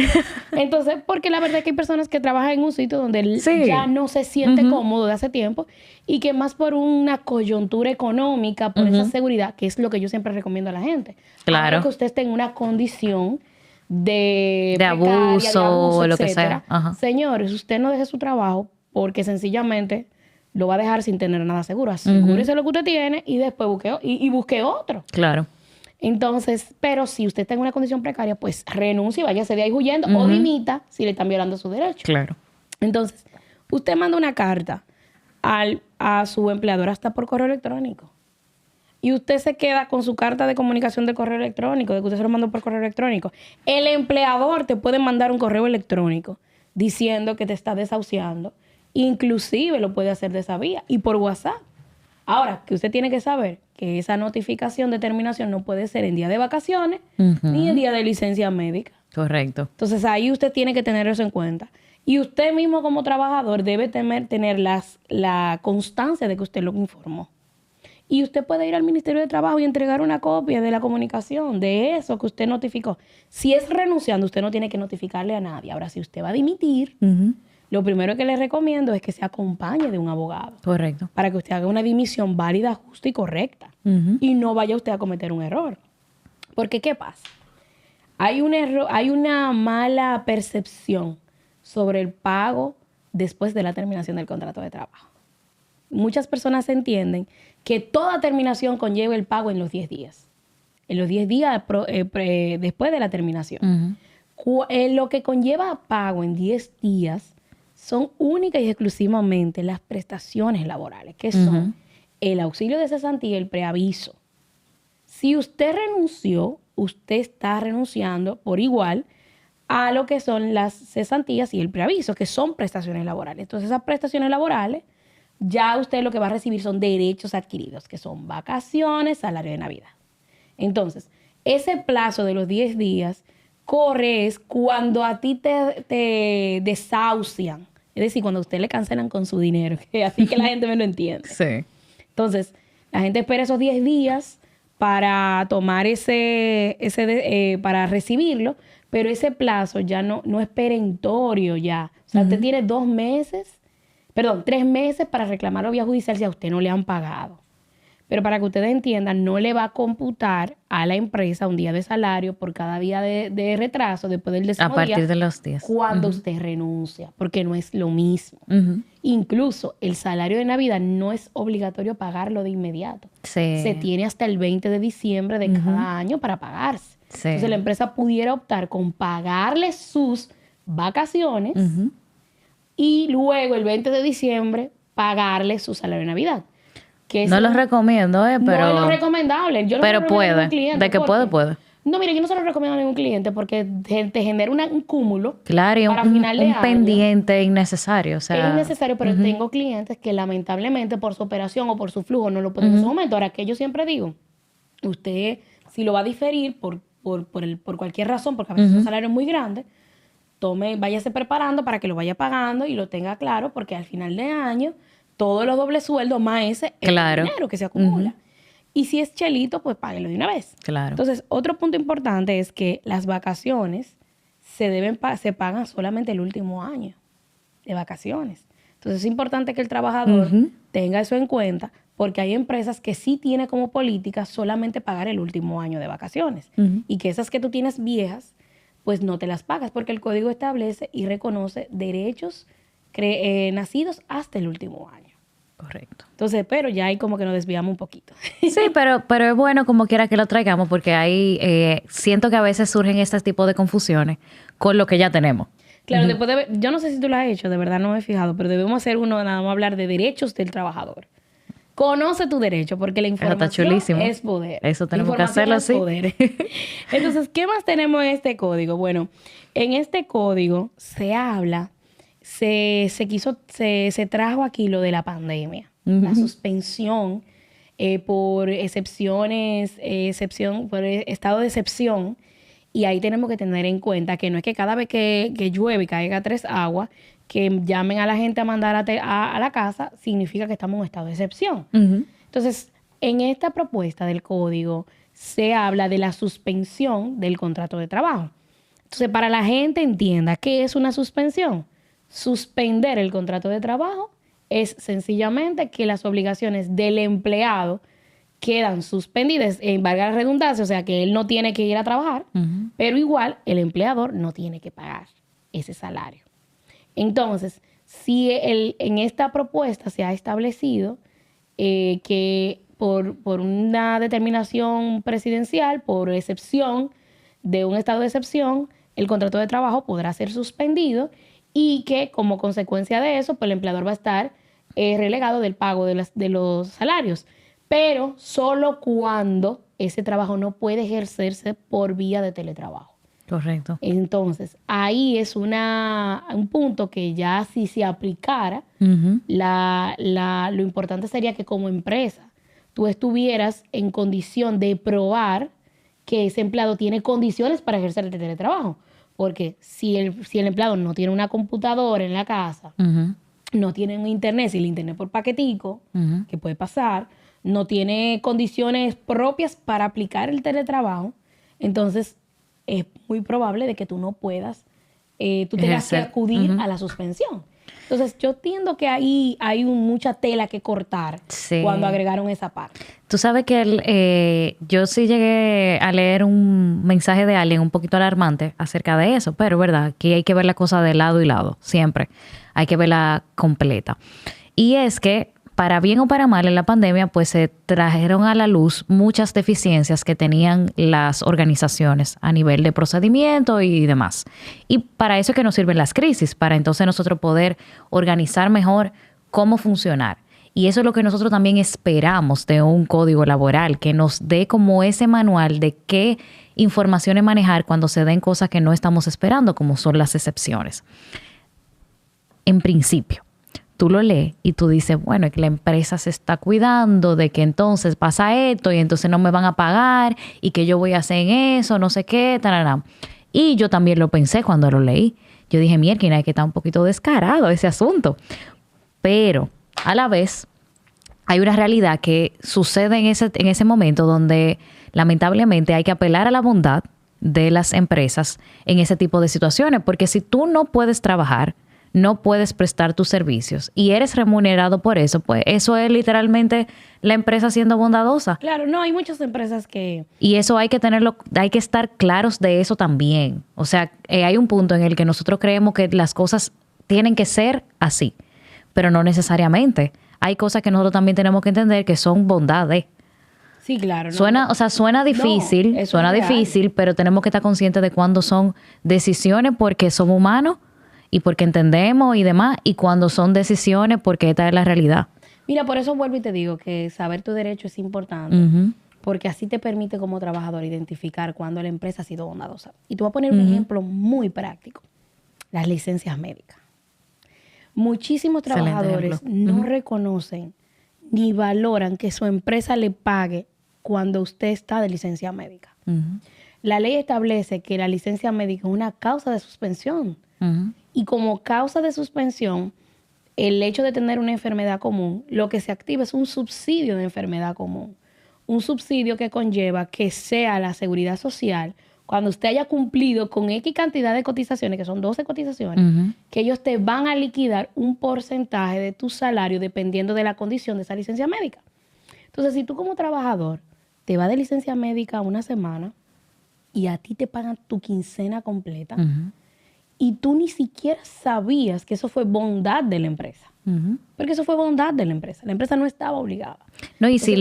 Speaker 2: Entonces, porque la verdad es que hay personas que trabajan en un sitio donde él ya no se siente cómodo de hace tiempo y que más por una coyuntura económica, por esa seguridad, que es lo que yo siempre recomiendo a la gente.
Speaker 1: Claro.
Speaker 2: Que usted esté en una condición de
Speaker 1: abuso o lo que sea. Ajá.
Speaker 2: Señores, usted no deje su trabajo porque sencillamente lo va a dejar sin tener nada seguro. Asegúrese lo que usted tiene y después busque otro.
Speaker 1: Claro.
Speaker 2: Entonces, pero si usted está en una condición precaria, pues renuncie y váyase de ahí huyendo o dimita si le están violando su derecho.
Speaker 1: Claro.
Speaker 2: Entonces, usted manda una carta a su empleador hasta por correo electrónico. Y usted se queda con su carta de comunicación de correo electrónico, de que usted se lo mandó por correo electrónico. El empleador te puede mandar un correo electrónico diciendo que te está desahuciando. Inclusive lo puede hacer de esa vía y por WhatsApp. Ahora, que usted tiene que saber que esa notificación de terminación no puede ser en día de vacaciones ni en día de licencia médica.
Speaker 1: Correcto.
Speaker 2: Entonces, ahí usted tiene que tener eso en cuenta. Y usted mismo como trabajador debe tener la constancia de que usted lo informó. Y usted puede ir al Ministerio de Trabajo y entregar una copia de la comunicación, de eso que usted notificó. Si es renunciando, usted no tiene que notificarle a nadie. Ahora, si usted va a dimitir, lo primero que le recomiendo es que se acompañe de un abogado.
Speaker 1: Correcto.
Speaker 2: Para que usted haga una dimisión válida, justa y correcta. Y no vaya usted a cometer un error. Porque, ¿qué pasa? Hay una mala percepción sobre el pago después de la terminación del contrato de trabajo. Muchas personas entienden que toda terminación conlleva el pago en los 10 días. En los 10 días después de la terminación. Lo que conlleva pago en 10 días son únicas y exclusivamente las prestaciones laborales, que son el auxilio de cesantía y el preaviso. Si usted renunció, usted está renunciando por igual a lo que son las cesantías y el preaviso, que son prestaciones laborales. Entonces, esas prestaciones laborales, ya usted lo que va a recibir son derechos adquiridos, que son vacaciones, salario de Navidad. Entonces, ese plazo de los 10 días corre es cuando a ti te desahucian. Es decir, cuando a usted le cancelan con su dinero. Así que la gente me lo entiende.
Speaker 1: Sí.
Speaker 2: Entonces, la gente espera esos 10 días para tomar para recibirlo, pero ese plazo ya no es perentorio ya. O sea, usted tiene 3 meses para reclamarlo vía judicial si a usted no le han pagado. Pero para que ustedes entiendan, no le va a computar a la empresa un día de salario por cada día de retraso después del 10º día.
Speaker 1: A partir de los días.
Speaker 2: Cuando usted renuncia, porque no es lo mismo. Incluso el salario de Navidad no es obligatorio pagarlo de inmediato.
Speaker 1: Sí.
Speaker 2: Se tiene hasta el 20 de diciembre de cada año para pagarse.
Speaker 1: Sí.
Speaker 2: Entonces la empresa pudiera optar con pagarle sus vacaciones y luego el 20 de diciembre pagarle su salario de Navidad.
Speaker 1: No lo recomiendo, pero...
Speaker 2: No es lo recomendable. Yo no
Speaker 1: pero
Speaker 2: se lo recomiendo
Speaker 1: puede.
Speaker 2: a ningún cliente.
Speaker 1: De que puede.
Speaker 2: No, mire, yo no se lo recomiendo a ningún cliente porque te genera un cúmulo.
Speaker 1: Claro, y
Speaker 2: para final de
Speaker 1: un
Speaker 2: año.
Speaker 1: pendiente innecesario. O sea,
Speaker 2: Es innecesario, pero tengo clientes que lamentablemente por su operación o por su flujo no lo pueden en ese momento. Ahora, que yo siempre digo, usted, si lo va a diferir por por cualquier razón, porque a veces son salarios muy grandes, váyase preparando para que lo vaya pagando y lo tenga claro, porque al final de año, todos los dobles sueldos más ese es el dinero que se acumula. Y si es chelito, pues páguelo de una vez.
Speaker 1: Claro.
Speaker 2: Entonces, otro punto importante es que las vacaciones se pagan solamente el último año de vacaciones. Entonces, es importante que el trabajador tenga eso en cuenta, porque hay empresas que sí tienen como política solamente pagar el último año de vacaciones. Y que esas que tú tienes viejas, pues no te las pagas, porque el código establece y reconoce derechos nacidos hasta el último año.
Speaker 1: Correcto.
Speaker 2: Entonces, pero ya ahí como que nos desviamos un poquito.
Speaker 1: Sí, pero es bueno como quiera que lo traigamos, porque ahí siento que a veces surgen este tipo de confusiones con lo que ya tenemos.
Speaker 2: Claro, después yo no sé si tú lo has hecho, de verdad no me he fijado, pero debemos hacer nada más hablar de derechos del trabajador. Conoce tu derecho, porque la información es poder.
Speaker 1: Eso tenemos que hacerlo así.
Speaker 2: Entonces, ¿qué más tenemos en este código? Bueno, en este código se habla, se trajo aquí lo de la pandemia, la suspensión por por estado de excepción. Y ahí tenemos que tener en cuenta que no es que cada vez que llueve y caiga 3 aguas, que llamen a la gente a mandar a la casa, significa que estamos en un estado de excepción. Entonces, en esta propuesta del código se habla de la suspensión del contrato de trabajo. Entonces, para la gente entienda, ¿qué es una suspensión? Suspender el contrato de trabajo es sencillamente que las obligaciones del empleado quedan suspendidas, en valga la redundancia, o sea que él no tiene que ir a trabajar, pero igual el empleador no tiene que pagar ese salario. Entonces, si en esta propuesta se ha establecido que por una determinación presidencial, por excepción de un estado de excepción, el contrato de trabajo podrá ser suspendido y que como consecuencia de eso, pues el empleador va a estar relegado del pago de los salarios, pero solo cuando ese trabajo no puede ejercerse por vía de teletrabajo.
Speaker 1: Correcto.
Speaker 2: Entonces, ahí es un punto que ya si se aplicara, lo importante sería que como empresa tú estuvieras en condición de probar que ese empleado tiene condiciones para ejercer el teletrabajo. Porque si el empleado no tiene una computadora en la casa, no tiene un internet, si el internet por paquetico, que puede pasar, no tiene condiciones propias para aplicar el teletrabajo, entonces es muy probable de que tú no puedas, tú tengas que acudir a la suspensión. Entonces, yo entiendo que ahí hay mucha tela que cortar cuando agregaron esa parte.
Speaker 1: Tú sabes que yo sí llegué a leer un mensaje de alguien un poquito alarmante acerca de eso, pero verdad, aquí hay que ver la cosa de lado y lado, siempre. Hay que verla completa. Y es que, para bien o para mal, en la pandemia, pues se trajeron a la luz muchas deficiencias que tenían las organizaciones a nivel de procedimiento y demás. Y para eso es que nos sirven las crisis, para entonces nosotros poder organizar mejor cómo funcionar. Y eso es lo que nosotros también esperamos de un código laboral, que nos dé como ese manual de qué informaciones manejar cuando se den cosas que no estamos esperando, como son las excepciones. En principio, tú lo lees y tú dices, bueno, es que la empresa se está cuidando de que entonces pasa esto y entonces no me van a pagar y que yo voy a hacer en eso, no sé qué, tarará. Y yo también lo pensé cuando lo leí. Yo dije, mierda, hay que estar un poquito descarado ese asunto. Pero a la vez hay una realidad que sucede en ese momento donde lamentablemente hay que apelar a la bondad de las empresas en ese tipo de situaciones. Porque si tú no puedes trabajar, no puedes prestar tus servicios y eres remunerado por eso, pues eso es literalmente la empresa siendo bondadosa.
Speaker 2: Claro, no, hay muchas empresas que...
Speaker 1: Y eso hay que tenerlo, hay que estar claros de eso también. O sea, hay un punto en el que nosotros creemos que las cosas tienen que ser así, pero no necesariamente. Hay cosas que nosotros también tenemos que entender que son bondades.
Speaker 2: Sí, claro. No,
Speaker 1: suena difícil, difícil, pero tenemos que estar conscientes de cuándo son decisiones porque somos humanos y porque entendemos y demás, y cuando son decisiones porque esta es la realidad.
Speaker 2: Mira, por eso vuelvo y te digo que saber tu derecho es importante, porque así te permite como trabajador identificar cuando la empresa ha sido bondadosa. Y te voy a poner un ejemplo muy práctico. Las licencias médicas. Muchísimos trabajadores no reconocen ni valoran que su empresa le pague cuando usted está de licencia médica. la ley establece que la licencia médica es una causa de suspensión. Y como causa de suspensión, el hecho de tener una enfermedad común, lo que se activa es un subsidio de enfermedad común. Un subsidio que conlleva que sea la seguridad social, cuando usted haya cumplido con X cantidad de cotizaciones, que son 12 cotizaciones, que ellos te van a liquidar un porcentaje de tu salario dependiendo de la condición de esa licencia médica. Entonces, si tú como trabajador te vas de licencia médica una semana y a ti te pagan tu quincena completa y tú ni siquiera sabías que eso fue bondad de la empresa. Porque eso fue bondad de la empresa. La empresa no estaba obligada.
Speaker 1: No, y si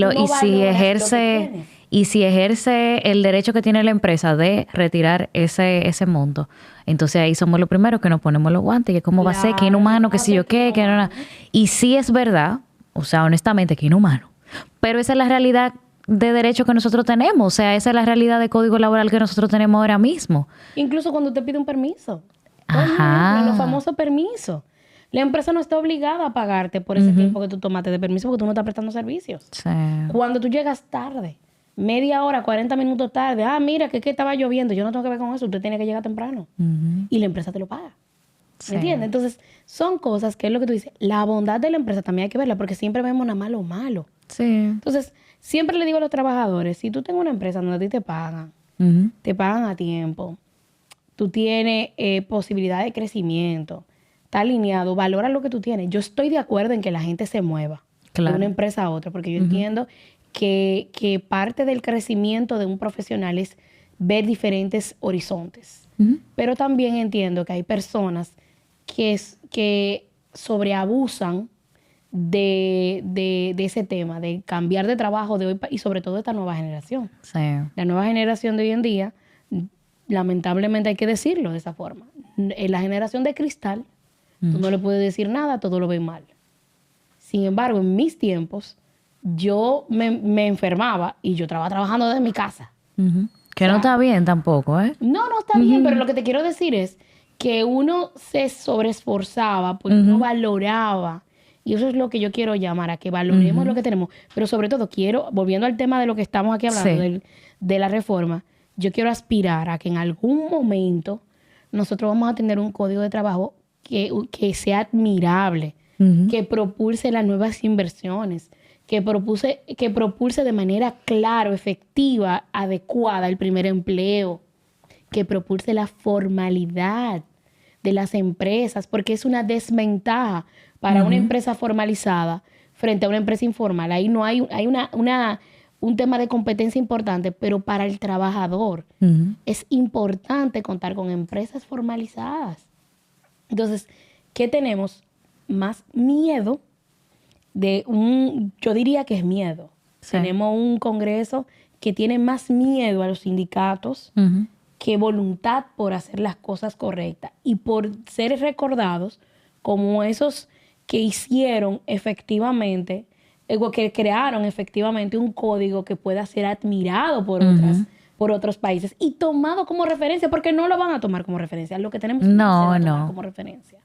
Speaker 1: ejerce el derecho que tiene la empresa de retirar ese monto, entonces ahí somos los primeros que nos ponemos los guantes, que cómo va a ser, que inhumano, que si yo qué, que no. Y sí es verdad, o sea, honestamente, que inhumano. Pero esa es la realidad de derecho que nosotros tenemos. O sea, esa es la realidad de código laboral que nosotros tenemos ahora mismo.
Speaker 2: Incluso cuando te pide un permiso.
Speaker 1: Ajá.
Speaker 2: Los famosos permisos. La empresa no está obligada a pagarte por ese tiempo que tú tomaste de permiso porque tú no estás prestando servicios.
Speaker 1: Sí.
Speaker 2: Cuando tú llegas tarde, media hora, 40 minutos tarde, mira, que estaba lloviendo, yo no tengo que ver con eso, usted tiene que llegar temprano. Y la empresa te lo paga.
Speaker 1: Sí.
Speaker 2: ¿Me entiendes? Entonces, son cosas que es lo que tú dices. La bondad de la empresa también hay que verla porque siempre vemos nada más lo malo.
Speaker 1: Sí.
Speaker 2: Entonces, siempre le digo a los trabajadores, si tú tienes una empresa donde a ti te pagan a tiempo, tú tienes posibilidad de crecimiento, está alineado, valora lo que tú tienes. Yo estoy de acuerdo en que la gente se mueva de una empresa a otra, porque yo entiendo que parte del crecimiento de un profesional es ver diferentes horizontes. Pero también entiendo que hay personas que sobreabusan de ese tema, de cambiar de trabajo de hoy y sobre todo esta nueva generación.
Speaker 1: Sí.
Speaker 2: La nueva generación de hoy en día, lamentablemente hay que decirlo de esa forma. En la generación de cristal, tú no le puedes decir nada, todo lo ven mal. Sin embargo, en mis tiempos, yo me enfermaba y yo estaba trabajando desde mi casa.
Speaker 1: Que no está bien tampoco, ¿eh?
Speaker 2: No está bien, pero lo que te quiero decir es que uno se sobreesforzaba porque uno valoraba. Y eso es lo que yo quiero llamar, a que valoremos lo que tenemos. Pero sobre todo volviendo al tema de lo que estamos aquí hablando, de la reforma, yo quiero aspirar a que en algún momento nosotros vamos a tener un código de trabajo que sea admirable, que propulse las nuevas inversiones, que propulse de manera clara, efectiva, adecuada el primer empleo, que propulse la formalidad de las empresas, porque es una desventaja para una empresa formalizada frente a una empresa informal. Ahí no hay un tema de competencia importante, pero para el trabajador es importante contar con empresas formalizadas. Entonces, ¿qué tenemos? Más miedo yo diría que es miedo. Sí. Tenemos un Congreso que tiene más miedo a los sindicatos que voluntad por hacer las cosas correctas y por ser recordados como esos que hicieron efectivamente, que crearon efectivamente un código que pueda ser admirado por otros países y tomado como referencia, porque no lo van a tomar como referencia. Lo que tenemos que tomar como referencia.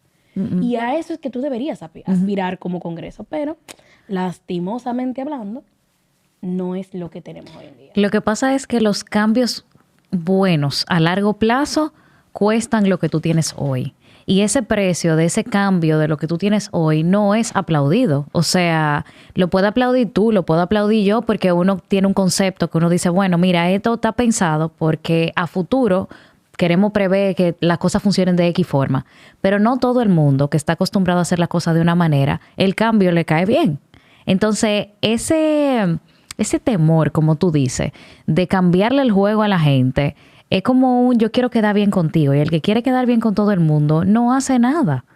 Speaker 2: Y a eso es que tú deberías aspirar como Congreso. Pero, lastimosamente hablando, no es lo que tenemos hoy en día.
Speaker 1: Lo que pasa es que los cambios buenos a largo plazo cuestan lo que tú tienes hoy. Y ese precio de ese cambio de lo que tú tienes hoy no es aplaudido. O sea, lo puede aplaudir tú, lo puedo aplaudir yo, porque uno tiene un concepto que uno dice, bueno, mira, esto está pensado porque a futuro queremos prever que las cosas funcionen de X forma. Pero no todo el mundo que está acostumbrado a hacer las cosas de una manera, el cambio le cae bien. Entonces, ese temor, como tú dices, de cambiarle el juego a la gente, es como yo quiero quedar bien contigo. Y el que quiere quedar bien con todo el mundo no hace nada.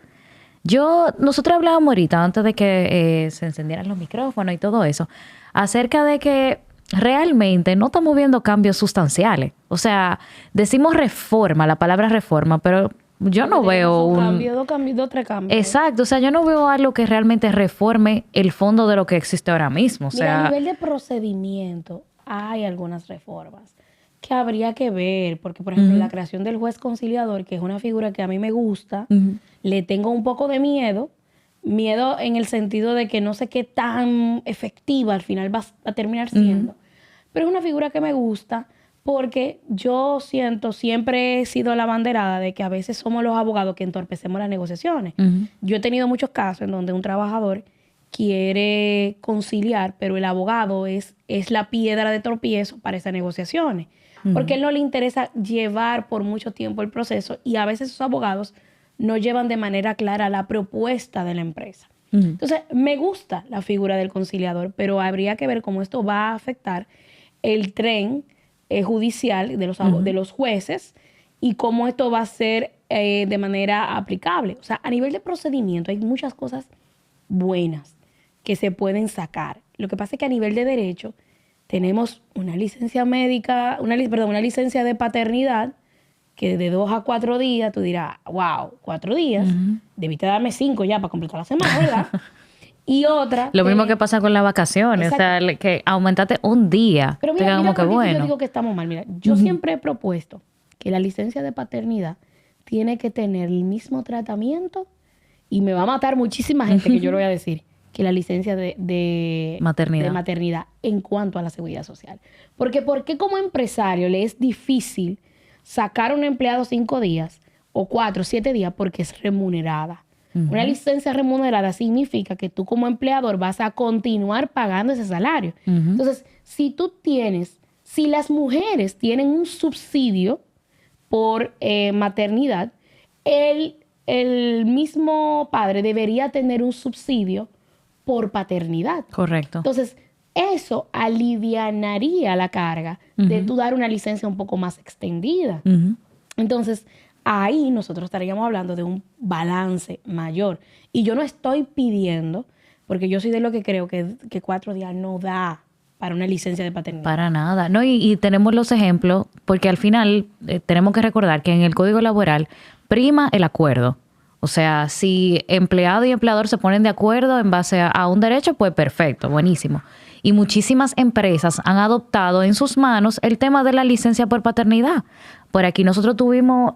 Speaker 1: Nosotros hablábamos ahorita, antes de que se encendieran los micrófonos y todo eso, acerca de que realmente no estamos viendo cambios sustanciales. O sea, decimos reforma, la palabra reforma, pero yo no veo
Speaker 2: dos cambios.
Speaker 1: Exacto, o sea, yo no veo algo que realmente reforme el fondo de lo que existe ahora mismo. O sea,
Speaker 2: mira, a nivel de procedimiento hay algunas reformas que habría que ver, porque por ejemplo la creación del juez conciliador, que es una figura que a mí me gusta, le tengo un poco de miedo en el sentido de que no sé qué tan efectiva al final va a terminar siendo, pero es una figura que me gusta Porque yo siempre he sido la banderada de que a veces somos los abogados que entorpecemos las negociaciones. Yo he tenido muchos casos en donde un trabajador quiere conciliar, pero el abogado es la piedra de tropiezo para esas negociaciones. Porque a él no le interesa llevar por mucho tiempo el proceso y a veces esos abogados no llevan de manera clara la propuesta de la empresa. Entonces, me gusta la figura del conciliador, pero habría que ver cómo esto va a afectar el tren judicial de los jueces y cómo esto va a ser de manera aplicable. O sea, a nivel de procedimiento hay muchas cosas buenas que se pueden sacar. Lo que pasa es que a nivel de derecho tenemos una licencia médica, una licencia de paternidad que de 2 a 4 días tú dirás, wow, 4 días, debiste darme 5 ya para completar la semana, ¿verdad? Y otra...
Speaker 1: Lo mismo que pasa con las vacaciones, exacto. O sea, que aumentate un día.
Speaker 2: Pero mira como que bueno. Yo digo que estamos mal. Mira, yo siempre he propuesto que la licencia de paternidad tiene que tener el mismo tratamiento y me va a matar muchísima gente que yo lo voy a decir, que la licencia de maternidad en cuanto a la seguridad social. Porque ¿por qué como empresario le es difícil sacar a un empleado 5 días o 4, 7 días porque es remunerada? Una licencia remunerada significa que tú como empleador vas a continuar pagando ese salario. Entonces, si las mujeres tienen un subsidio por maternidad, el mismo padre debería tener un subsidio por paternidad.
Speaker 1: Correcto.
Speaker 2: Entonces, eso alivianaría la carga de tú dar una licencia un poco más extendida. Entonces, ahí nosotros estaríamos hablando de un balance mayor. Y yo no estoy pidiendo, porque yo soy de lo que creo que 4 días no da para una licencia de paternidad.
Speaker 1: Para nada. No, y tenemos los ejemplos, porque al final tenemos que recordar que en el Código Laboral prima el acuerdo. O sea, si empleado y empleador se ponen de acuerdo en base a un derecho, pues perfecto, buenísimo. Y muchísimas empresas han adoptado en sus manos el tema de la licencia por paternidad. Por aquí nosotros tuvimos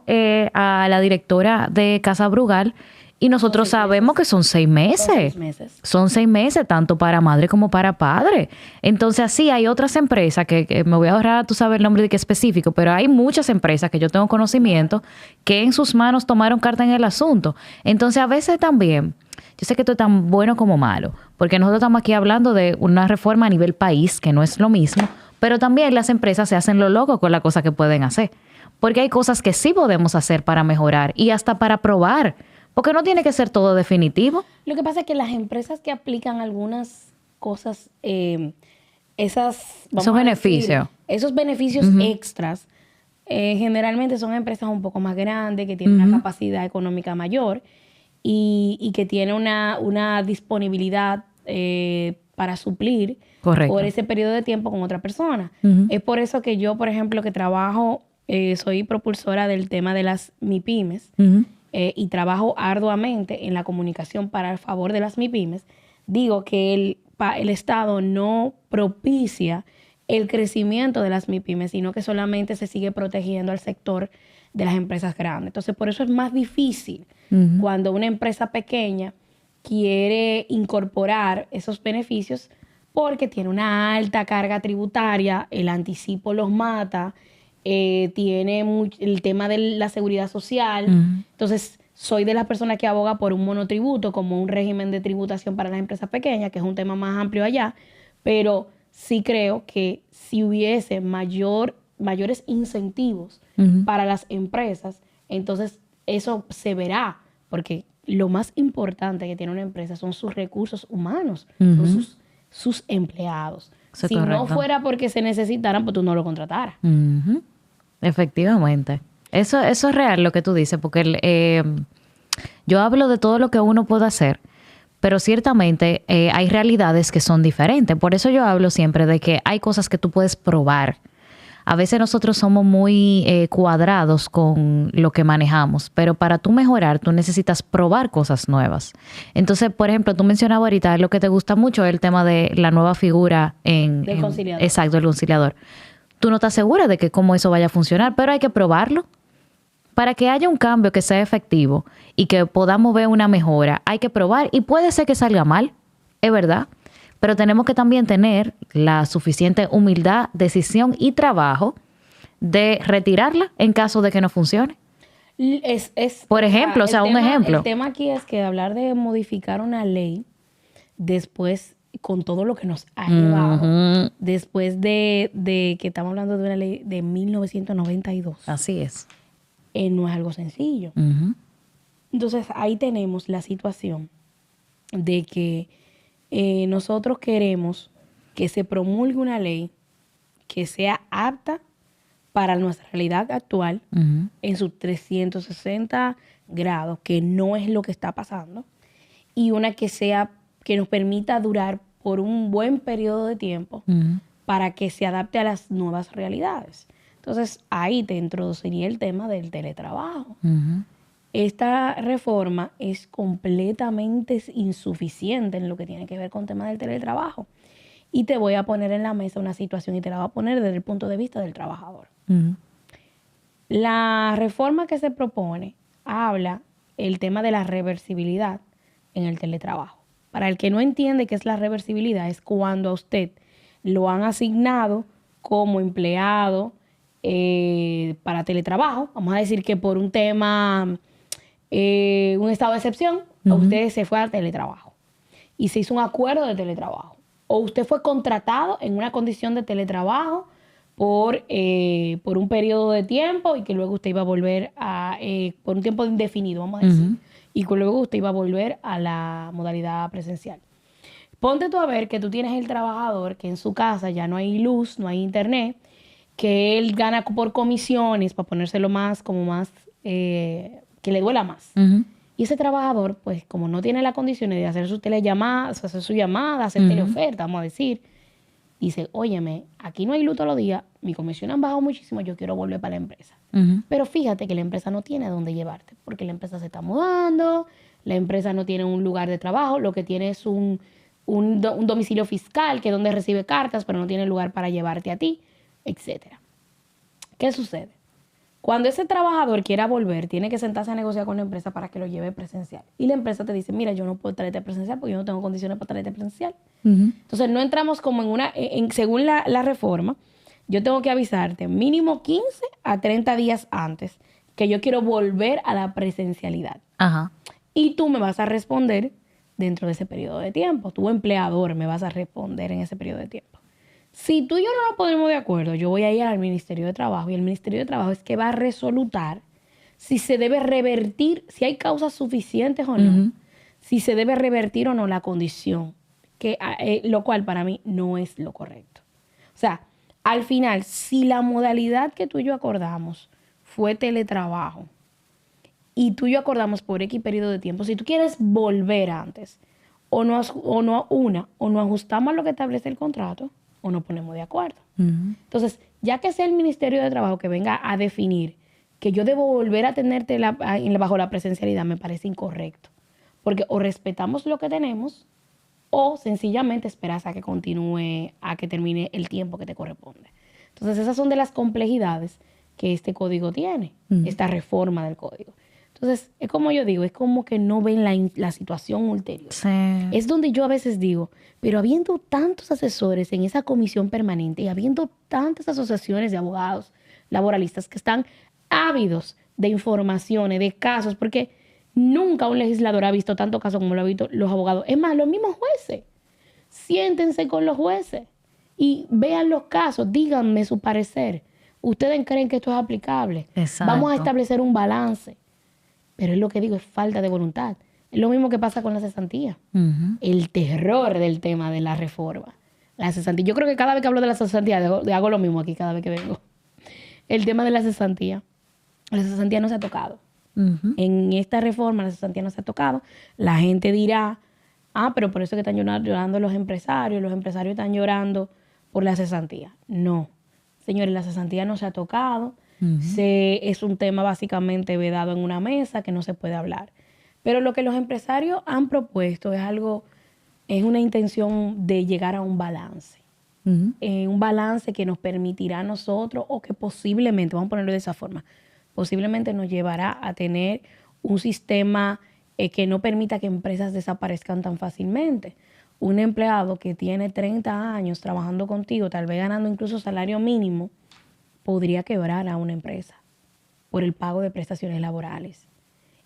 Speaker 1: a la directora de Casa Brugal y nosotros sabemos que son 6 meses.
Speaker 2: Son 6 meses.
Speaker 1: Son 6 meses, tanto para madre como para padre. Entonces, así hay otras empresas que me voy a ahorrar, tú sabes el nombre de qué específico, pero hay muchas empresas que yo tengo conocimiento que en sus manos tomaron carta en el asunto. Entonces, a veces también, yo sé que esto es tan bueno como malo, porque nosotros estamos aquí hablando de una reforma a nivel país, que no es lo mismo, pero también las empresas se hacen lo loco con las cosas que pueden hacer. Porque hay cosas que sí podemos hacer para mejorar y hasta para probar. Porque no tiene que ser todo definitivo.
Speaker 2: Lo que pasa es que las empresas que aplican algunas cosas, esos beneficios extras, generalmente son empresas un poco más grandes, que tienen una capacidad económica mayor y que tienen una disponibilidad para suplir por ese periodo de tiempo con otra persona. Es por eso que yo, por ejemplo, que trabajo, soy propulsora del tema de las MIPYMES, y trabajo arduamente en la comunicación para el favor de las MIPYMES, digo que el Estado no propicia el crecimiento de las MIPYMES, sino que solamente se sigue protegiendo al sector de las empresas grandes. Entonces, por eso es más difícil cuando una empresa pequeña quiere incorporar esos beneficios porque tiene una alta carga tributaria, el anticipo los mata, tiene el tema de la seguridad social. Entonces, soy de las personas que aboga por un monotributo como un régimen de tributación para las empresas pequeñas, que es un tema más amplio allá, pero sí creo que si hubiese mayores incentivos para las empresas, entonces eso se verá, porque lo más importante que tiene una empresa son sus recursos humanos, son sus empleados. Si no fuera porque se necesitaran, pues tú no lo contrataras.
Speaker 1: Efectivamente. Eso es real lo que tú dices, porque yo hablo de todo lo que uno puede hacer, pero ciertamente hay realidades que son diferentes. Por eso yo hablo siempre de que hay cosas que tú puedes probar. A veces nosotros somos muy cuadrados con lo que manejamos, pero para tú mejorar, tú necesitas probar cosas nuevas. Entonces, por ejemplo, tú mencionabas ahorita lo que te gusta mucho es el tema de la nueva figura del conciliador. Exacto, el conciliador. Tú no estás segura de que cómo eso vaya a funcionar, pero hay que probarlo. Para que haya un cambio que sea efectivo y que podamos ver una mejora, hay que probar y puede ser que salga mal, es verdad, pero tenemos que también tener la suficiente humildad, decisión y trabajo de retirarla en caso de que no funcione? Por ejemplo, un ejemplo.
Speaker 2: El tema aquí es que hablar de modificar una ley después, con todo lo que nos ha llevado, después de que estamos hablando de una ley de 1992.
Speaker 1: Así es.
Speaker 2: No es algo sencillo. Entonces, ahí tenemos la situación de que nosotros queremos que se promulgue una ley que sea apta para nuestra realidad actual en sus 360 grados, que no es lo que está pasando, y una que nos permita durar por un buen periodo de tiempo para que se adapte a las nuevas realidades. Entonces, ahí te introduciría el tema del teletrabajo. Esta reforma es completamente insuficiente en lo que tiene que ver con el tema del teletrabajo. Y te voy a poner en la mesa una situación y te la voy a poner desde el punto de vista del trabajador. La reforma que se propone habla el tema de la reversibilidad en el teletrabajo. Para el que no entiende qué es la reversibilidad, es cuando a usted lo han asignado como empleado para teletrabajo. Vamos a decir que por un tema, un estado de excepción, usted se fue al teletrabajo y se hizo un acuerdo de teletrabajo. O usted fue contratado en una condición de teletrabajo por un periodo de tiempo y que luego usted iba a volver por un tiempo indefinido, vamos a decir, y que luego usted iba a volver a la modalidad presencial. Ponte tú a ver que tú tienes el trabajador que en su casa ya no hay luz, no hay internet, que él gana por comisiones para ponérselo más, que le duela más. Y ese trabajador, pues como no tiene las condiciones de hacer sus telellamadas, hacer su llamada, hacer teleoferta, vamos a decir, dice, óyeme, aquí no hay luz todos los días, mi comisión han bajado muchísimo, yo quiero volver para la empresa. Pero fíjate que la empresa no tiene a dónde llevarte, porque la empresa se está mudando, la empresa no tiene un lugar de trabajo, lo que tiene es un domicilio fiscal, que es donde recibe cartas, pero no tiene lugar para llevarte a ti, etc. ¿Qué sucede? Cuando ese trabajador quiera volver, tiene que sentarse a negociar con la empresa para que lo lleve presencial. Y la empresa te dice, mira, yo no puedo traerte presencial porque yo no tengo condiciones para traerte presencial. Entonces, no entramos como según la reforma, yo tengo que avisarte mínimo 15 a 30 días antes que yo quiero volver a la presencialidad. Y tú me vas a responder dentro de ese periodo de tiempo. Tu empleador me vas a responder en ese periodo de tiempo. Si tú y yo no nos ponemos de acuerdo, yo voy a ir al Ministerio de Trabajo y el Ministerio de Trabajo es que va a resolutar si se debe revertir, si hay causas suficientes o no, si se debe revertir o no la condición, lo cual para mí no es lo correcto. O sea, al final, si la modalidad que tú y yo acordamos fue teletrabajo y tú y yo acordamos por X periodo de tiempo, si tú quieres volver antes o no ajustamos a lo que establece el contrato, o nos ponemos de acuerdo. Entonces, ya que sea el Ministerio de Trabajo que venga a definir que yo debo volver a tenerte bajo la presencialidad, me parece incorrecto. Porque o respetamos lo que tenemos o sencillamente esperas a que continúe, a que termine el tiempo que te corresponde. Entonces, esas son de las complejidades que este código tiene, esta reforma del código. Entonces, es como yo digo, es como que no ven la situación ulterior.
Speaker 1: Sí.
Speaker 2: Es donde yo a veces digo, pero habiendo tantos asesores en esa comisión permanente y habiendo tantas asociaciones de abogados laboralistas que están ávidos de informaciones, de casos, porque nunca un legislador ha visto tantos casos como lo han visto los abogados. Es más, los mismos jueces. Siéntense con los jueces y vean los casos, díganme su parecer. ¿Ustedes creen que esto es aplicable?
Speaker 1: Exacto.
Speaker 2: Vamos a establecer un balance. Pero es lo que digo, es falta de voluntad. Es lo mismo que pasa con la cesantía. El terror del tema de la reforma. La cesantía. Yo creo que cada vez que hablo de la cesantía, hago lo mismo aquí cada vez que vengo. El tema de la cesantía. La cesantía no se ha tocado. En esta reforma la cesantía no se ha tocado. La gente dirá, pero por eso que están llorando los empresarios están llorando por la cesantía. No. Señores, la cesantía no se ha tocado. Es un tema básicamente vedado en una mesa que no se puede hablar. Pero lo que los empresarios han propuesto es una intención de llegar a un balance. Un balance que nos permitirá a nosotros, o que posiblemente, vamos a ponerlo de esa forma, posiblemente nos llevará a tener un sistema que no permita que empresas desaparezcan tan fácilmente. Un empleado que tiene 30 años trabajando contigo, tal vez ganando incluso salario mínimo, podría quebrar a una empresa por el pago de prestaciones laborales.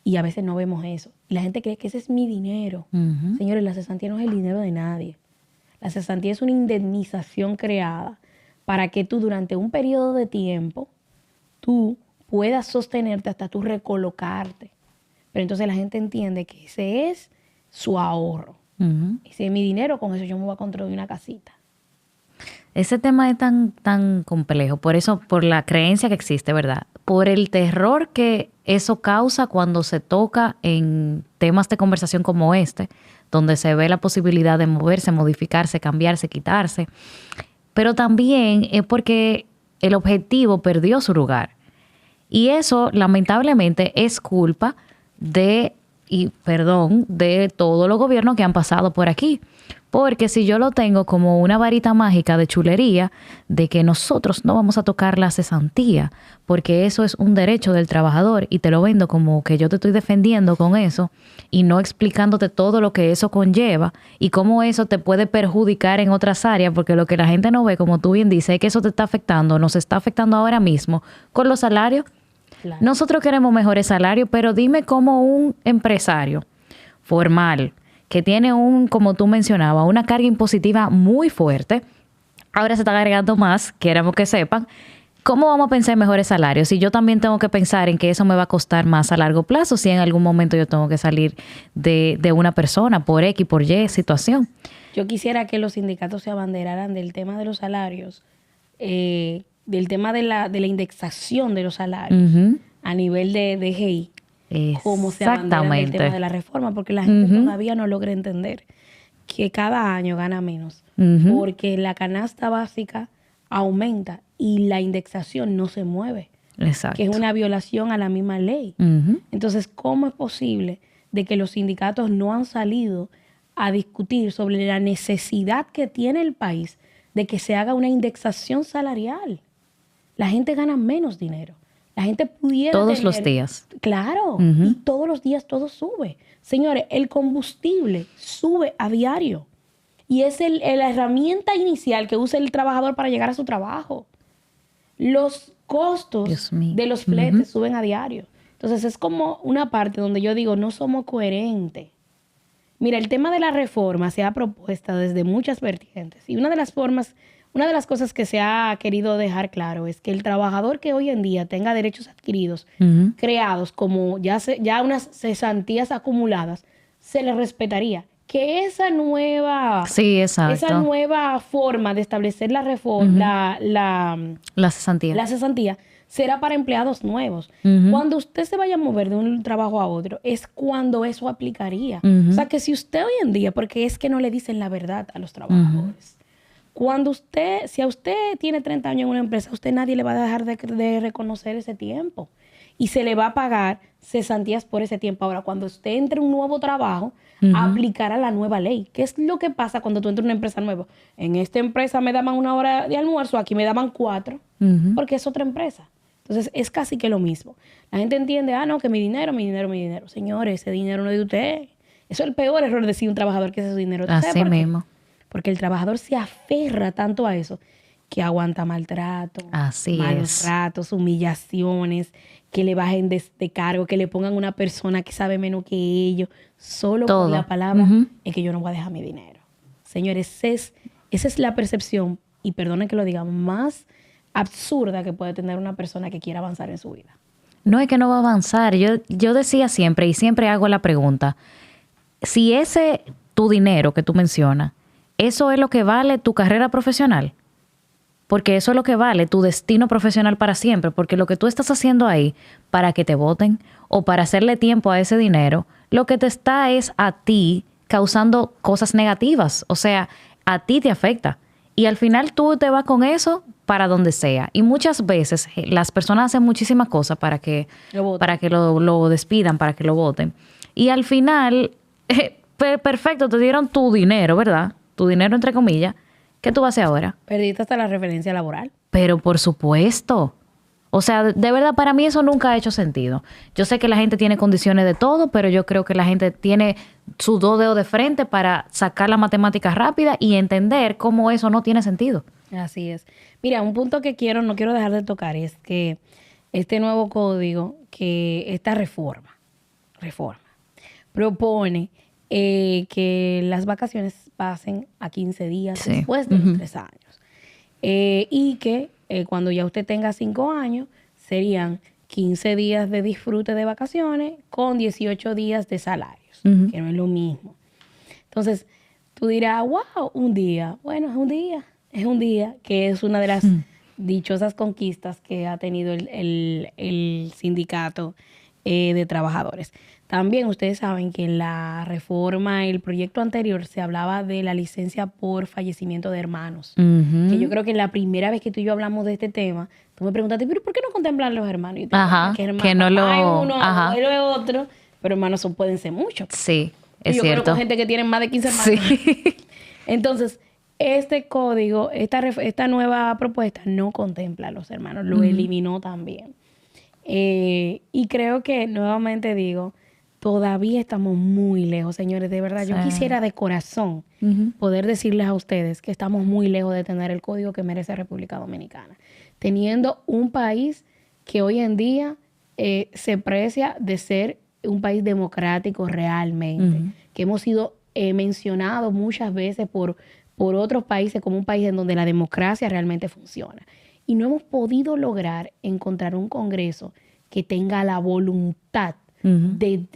Speaker 2: Y a veces no vemos eso. Y la gente cree que ese es mi dinero. Señores, la cesantía no es el dinero de nadie. La cesantía es una indemnización creada para que tú durante un periodo de tiempo, tú puedas sostenerte hasta tú recolocarte. Pero entonces la gente entiende que ese es su ahorro. Ese es mi dinero, con eso yo me voy a construir una casita.
Speaker 1: Ese tema es tan complejo, por eso, por la creencia que existe, ¿verdad? Por el terror que eso causa cuando se toca en temas de conversación como este, donde se ve la posibilidad de moverse, modificarse, cambiarse, quitarse. Pero también es porque el objetivo perdió su lugar. Y eso, lamentablemente, es culpa de todos los gobiernos que han pasado por aquí. Porque si yo lo tengo como una varita mágica de chulería, de que nosotros no vamos a tocar la cesantía, porque eso es un derecho del trabajador, y te lo vendo como que yo te estoy defendiendo con eso, y no explicándote todo lo que eso conlleva, y cómo eso te puede perjudicar en otras áreas, porque lo que la gente no ve, como tú bien dices, es que eso te está afectando, nos está afectando ahora mismo con los salarios. Claro. Nosotros queremos mejores salarios, pero dime cómo un empresario formal, que tiene como tú mencionabas, una carga impositiva muy fuerte, ahora se está agregando más, queremos que sepan, ¿cómo vamos a pensar en mejores salarios? Si yo también tengo que pensar en que eso me va a costar más a largo plazo, si en algún momento yo tengo que salir de una persona por X, por Y situación.
Speaker 2: Yo quisiera que los sindicatos se abanderaran del tema de los salarios, del tema de la indexación de los salarios a nivel de GI. Cómo se abandera el tema de la reforma, porque la gente todavía no logra entender que cada año gana menos, porque la canasta básica aumenta y la indexación no se mueve. Exacto. Que es una violación a la misma ley. Entonces, ¿cómo es posible de que los sindicatos no han salido a discutir sobre la necesidad que tiene el país de que se haga una indexación salarial? La gente gana menos dinero. La gente pudiera
Speaker 1: todos los días.
Speaker 2: Claro, y todos los días todo sube. Señores, el combustible sube a diario. Y es la herramienta inicial que usa el trabajador para llegar a su trabajo. Los costos de los fletes suben a diario. Entonces es como una parte donde yo digo, no somos coherentes. Mira, el tema de la reforma se ha propuesto desde muchas vertientes. Y una de las cosas que se ha querido dejar claro es que el trabajador que hoy en día tenga derechos adquiridos, creados como ya unas cesantías acumuladas, se le respetaría. Que esa nueva forma de establecer la reforma, la cesantía, será para empleados nuevos. Cuando usted se vaya a mover de un trabajo a otro, es cuando eso aplicaría. O sea, que si usted hoy en día, porque es que no le dicen la verdad a los trabajadores, si a usted tiene 30 años en una empresa, a usted nadie le va a dejar de reconocer ese tiempo. Y se le va a pagar cesantías por ese tiempo. Ahora, cuando usted entre a un nuevo trabajo, aplicará la nueva ley. ¿Qué es lo que pasa cuando tú entras a una empresa nueva? En esta empresa me daban 1 hora de almuerzo, aquí me daban 4, porque es otra empresa. Entonces, es casi que lo mismo. La gente entiende, no, que mi dinero. Señores, ese dinero no es de usted. Eso es el peor error de decir un trabajador que ese es su dinero.
Speaker 1: Así mismo.
Speaker 2: Porque el trabajador se aferra tanto a eso que aguanta maltrato, malos tratos, humillaciones, que le bajen de cargo, que le pongan una persona que sabe menos que ellos, solo con la palabra es que yo no voy a dejar mi dinero. Señores, esa es la percepción, y perdonen que lo diga, más absurda que puede tener una persona que quiera avanzar en su vida.
Speaker 1: No es que no va a avanzar. Yo decía siempre, y siempre hago la pregunta, si ese tu dinero que tú mencionas, ¿eso es lo que vale tu carrera profesional? Porque eso es lo que vale tu destino profesional para siempre. Porque lo que tú estás haciendo ahí para que te voten o para hacerle tiempo a ese dinero, lo que te está es a ti causando cosas negativas. O sea, a ti te afecta. Y al final tú te vas con eso para donde sea. Y muchas veces las personas hacen muchísimas cosas para que lo despidan, para que lo voten. Y al final, perfecto, te dieron tu dinero, ¿verdad? Tu dinero, entre comillas. ¿Qué tú vas a hacer ahora?
Speaker 2: Perdiste hasta la referencia laboral.
Speaker 1: Pero por supuesto. O sea, de verdad, para mí eso nunca ha hecho sentido. Yo sé que la gente tiene condiciones de todo, pero yo creo que la gente tiene sus 2 dedos de frente para sacar la matemática rápida y entender cómo eso no tiene sentido.
Speaker 2: Así es. Mira, un punto que no quiero dejar de tocar es que este nuevo código, que esta reforma, propone que las vacaciones pasen a 15 días después de los 3 años. Y que cuando ya usted tenga 5 años, serían 15 días de disfrute de vacaciones con 18 días de salarios, que no es lo mismo. Entonces, tú dirás, wow, un día. Bueno, es un día que es una de las dichosas conquistas que ha tenido el sindicato de trabajadores. También ustedes saben que en la reforma, el proyecto anterior, se hablaba de la licencia por fallecimiento de hermanos. Que yo creo que la primera vez que tú y yo hablamos de este tema, tú me preguntaste, ¿pero por qué no contemplan los hermanos? Y te
Speaker 1: que no lo...
Speaker 2: hay uno, hay otro, pero hermanos pueden ser muchos.
Speaker 1: Sí, es
Speaker 2: yo
Speaker 1: cierto.
Speaker 2: Yo conozco gente que tiene más de 15 hermanos. Sí. Entonces, este código, esta nueva propuesta no contempla a los hermanos, lo eliminó también. Y creo que, nuevamente digo, todavía estamos muy lejos, señores, de verdad. Sí. Yo quisiera de corazón poder decirles a ustedes que estamos muy lejos de tener el código que merece República Dominicana. Teniendo un país que hoy en día se precia de ser un país democrático realmente, que hemos sido mencionados muchas veces por otros países como un país en donde la democracia realmente funciona. Y no hemos podido lograr encontrar un Congreso que tenga la voluntad de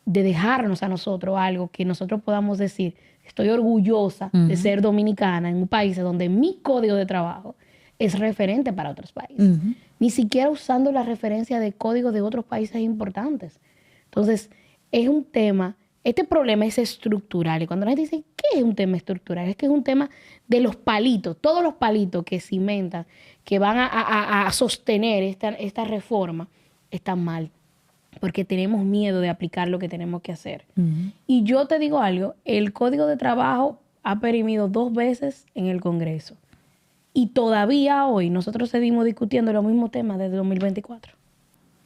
Speaker 2: dejarnos a nosotros algo que nosotros podamos decir, estoy orgullosa de ser dominicana en un país donde mi código de trabajo es referente para otros países. Ni siquiera usando la referencia de códigos de otros países importantes. Entonces, es un tema, este problema es estructural. Y cuando la gente dice, ¿qué es un tema estructural? Es que es un tema de los palitos, todos los palitos que cimentan, que van a sostener esta reforma, están mal. Porque tenemos miedo de aplicar lo que tenemos que hacer. Y yo te digo algo, el Código de Trabajo ha perimido 2 veces en el Congreso. Y todavía hoy nosotros seguimos discutiendo los mismos temas desde 2024.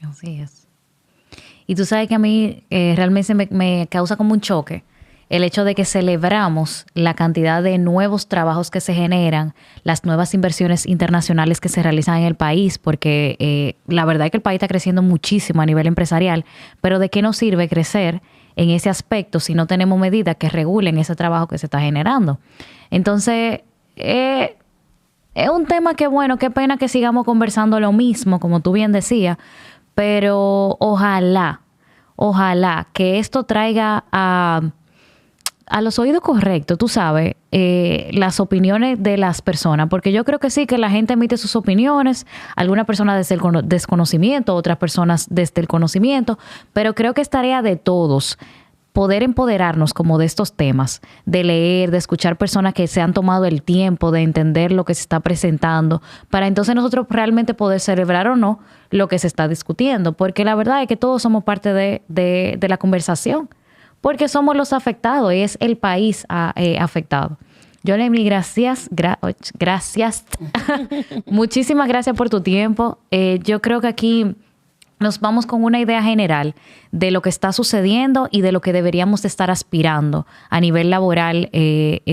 Speaker 1: Así es. Y tú sabes que a mí realmente me causa como un choque el hecho de que celebramos la cantidad de nuevos trabajos que se generan, las nuevas inversiones internacionales que se realizan en el país, porque la verdad es que el país está creciendo muchísimo a nivel empresarial, pero ¿de qué nos sirve crecer en ese aspecto si no tenemos medidas que regulen ese trabajo que se está generando? Entonces, es un tema que, bueno, qué pena que sigamos conversando lo mismo, como tú bien decías, pero ojalá que esto traiga a los oídos correctos, tú sabes, las opiniones de las personas, porque yo creo que sí, que la gente emite sus opiniones, algunas personas desde el desconocimiento, otras personas desde el conocimiento, pero creo que es tarea de todos poder empoderarnos como de estos temas, de leer, de escuchar personas que se han tomado el tiempo de entender lo que se está presentando, para entonces nosotros realmente poder celebrar o no lo que se está discutiendo, porque la verdad es que todos somos parte de la conversación, porque somos los afectados y es el país afectado. Yolemri, gracias. Muchísimas gracias por tu tiempo. Yo creo que aquí nos vamos con una idea general de lo que está sucediendo y de lo que deberíamos de estar aspirando a nivel laboral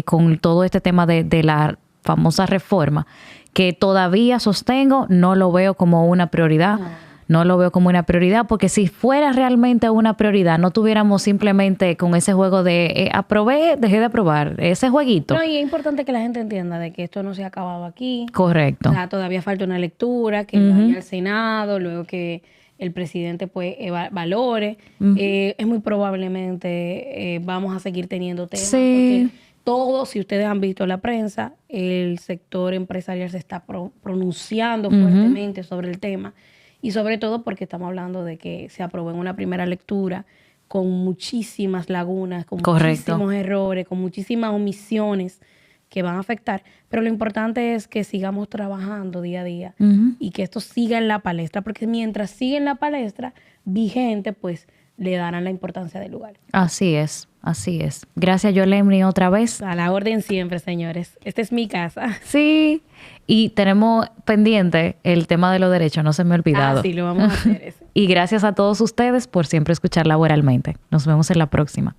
Speaker 1: con todo este tema de la famosa reforma, que todavía sostengo, no lo veo como una prioridad. No lo veo como una prioridad, porque si fuera realmente una prioridad, no tuviéramos simplemente con ese juego de aprobé, dejé de aprobar, ese jueguito.
Speaker 2: No, y es importante que la gente entienda de que esto no se ha acabado aquí.
Speaker 1: Correcto.
Speaker 2: O sea, todavía falta una lectura, que vaya al Senado, luego que el presidente pues valore. Es muy probablemente vamos a seguir teniendo temas.
Speaker 1: Sí.
Speaker 2: Porque todos, si ustedes han visto la prensa, el sector empresarial se está pronunciando fuertemente sobre el tema. Y sobre todo porque estamos hablando de que se aprobó en una primera lectura con muchísimas lagunas, con muchísimos errores, con muchísimas omisiones que van a afectar. Pero lo importante es que sigamos trabajando día a día y que esto siga en la palestra, porque mientras sigue en la palestra vigente, pues le darán la importancia del lugar.
Speaker 1: Así es. Gracias, Yolemri, otra vez.
Speaker 2: A la orden siempre, señores. Esta es mi casa.
Speaker 1: Sí. Y tenemos pendiente el tema de los derechos, no se me ha olvidado.
Speaker 2: Sí, lo vamos a hacer ese.
Speaker 1: Y gracias a todos ustedes por siempre escuchar Laboralmente. Nos vemos en la próxima.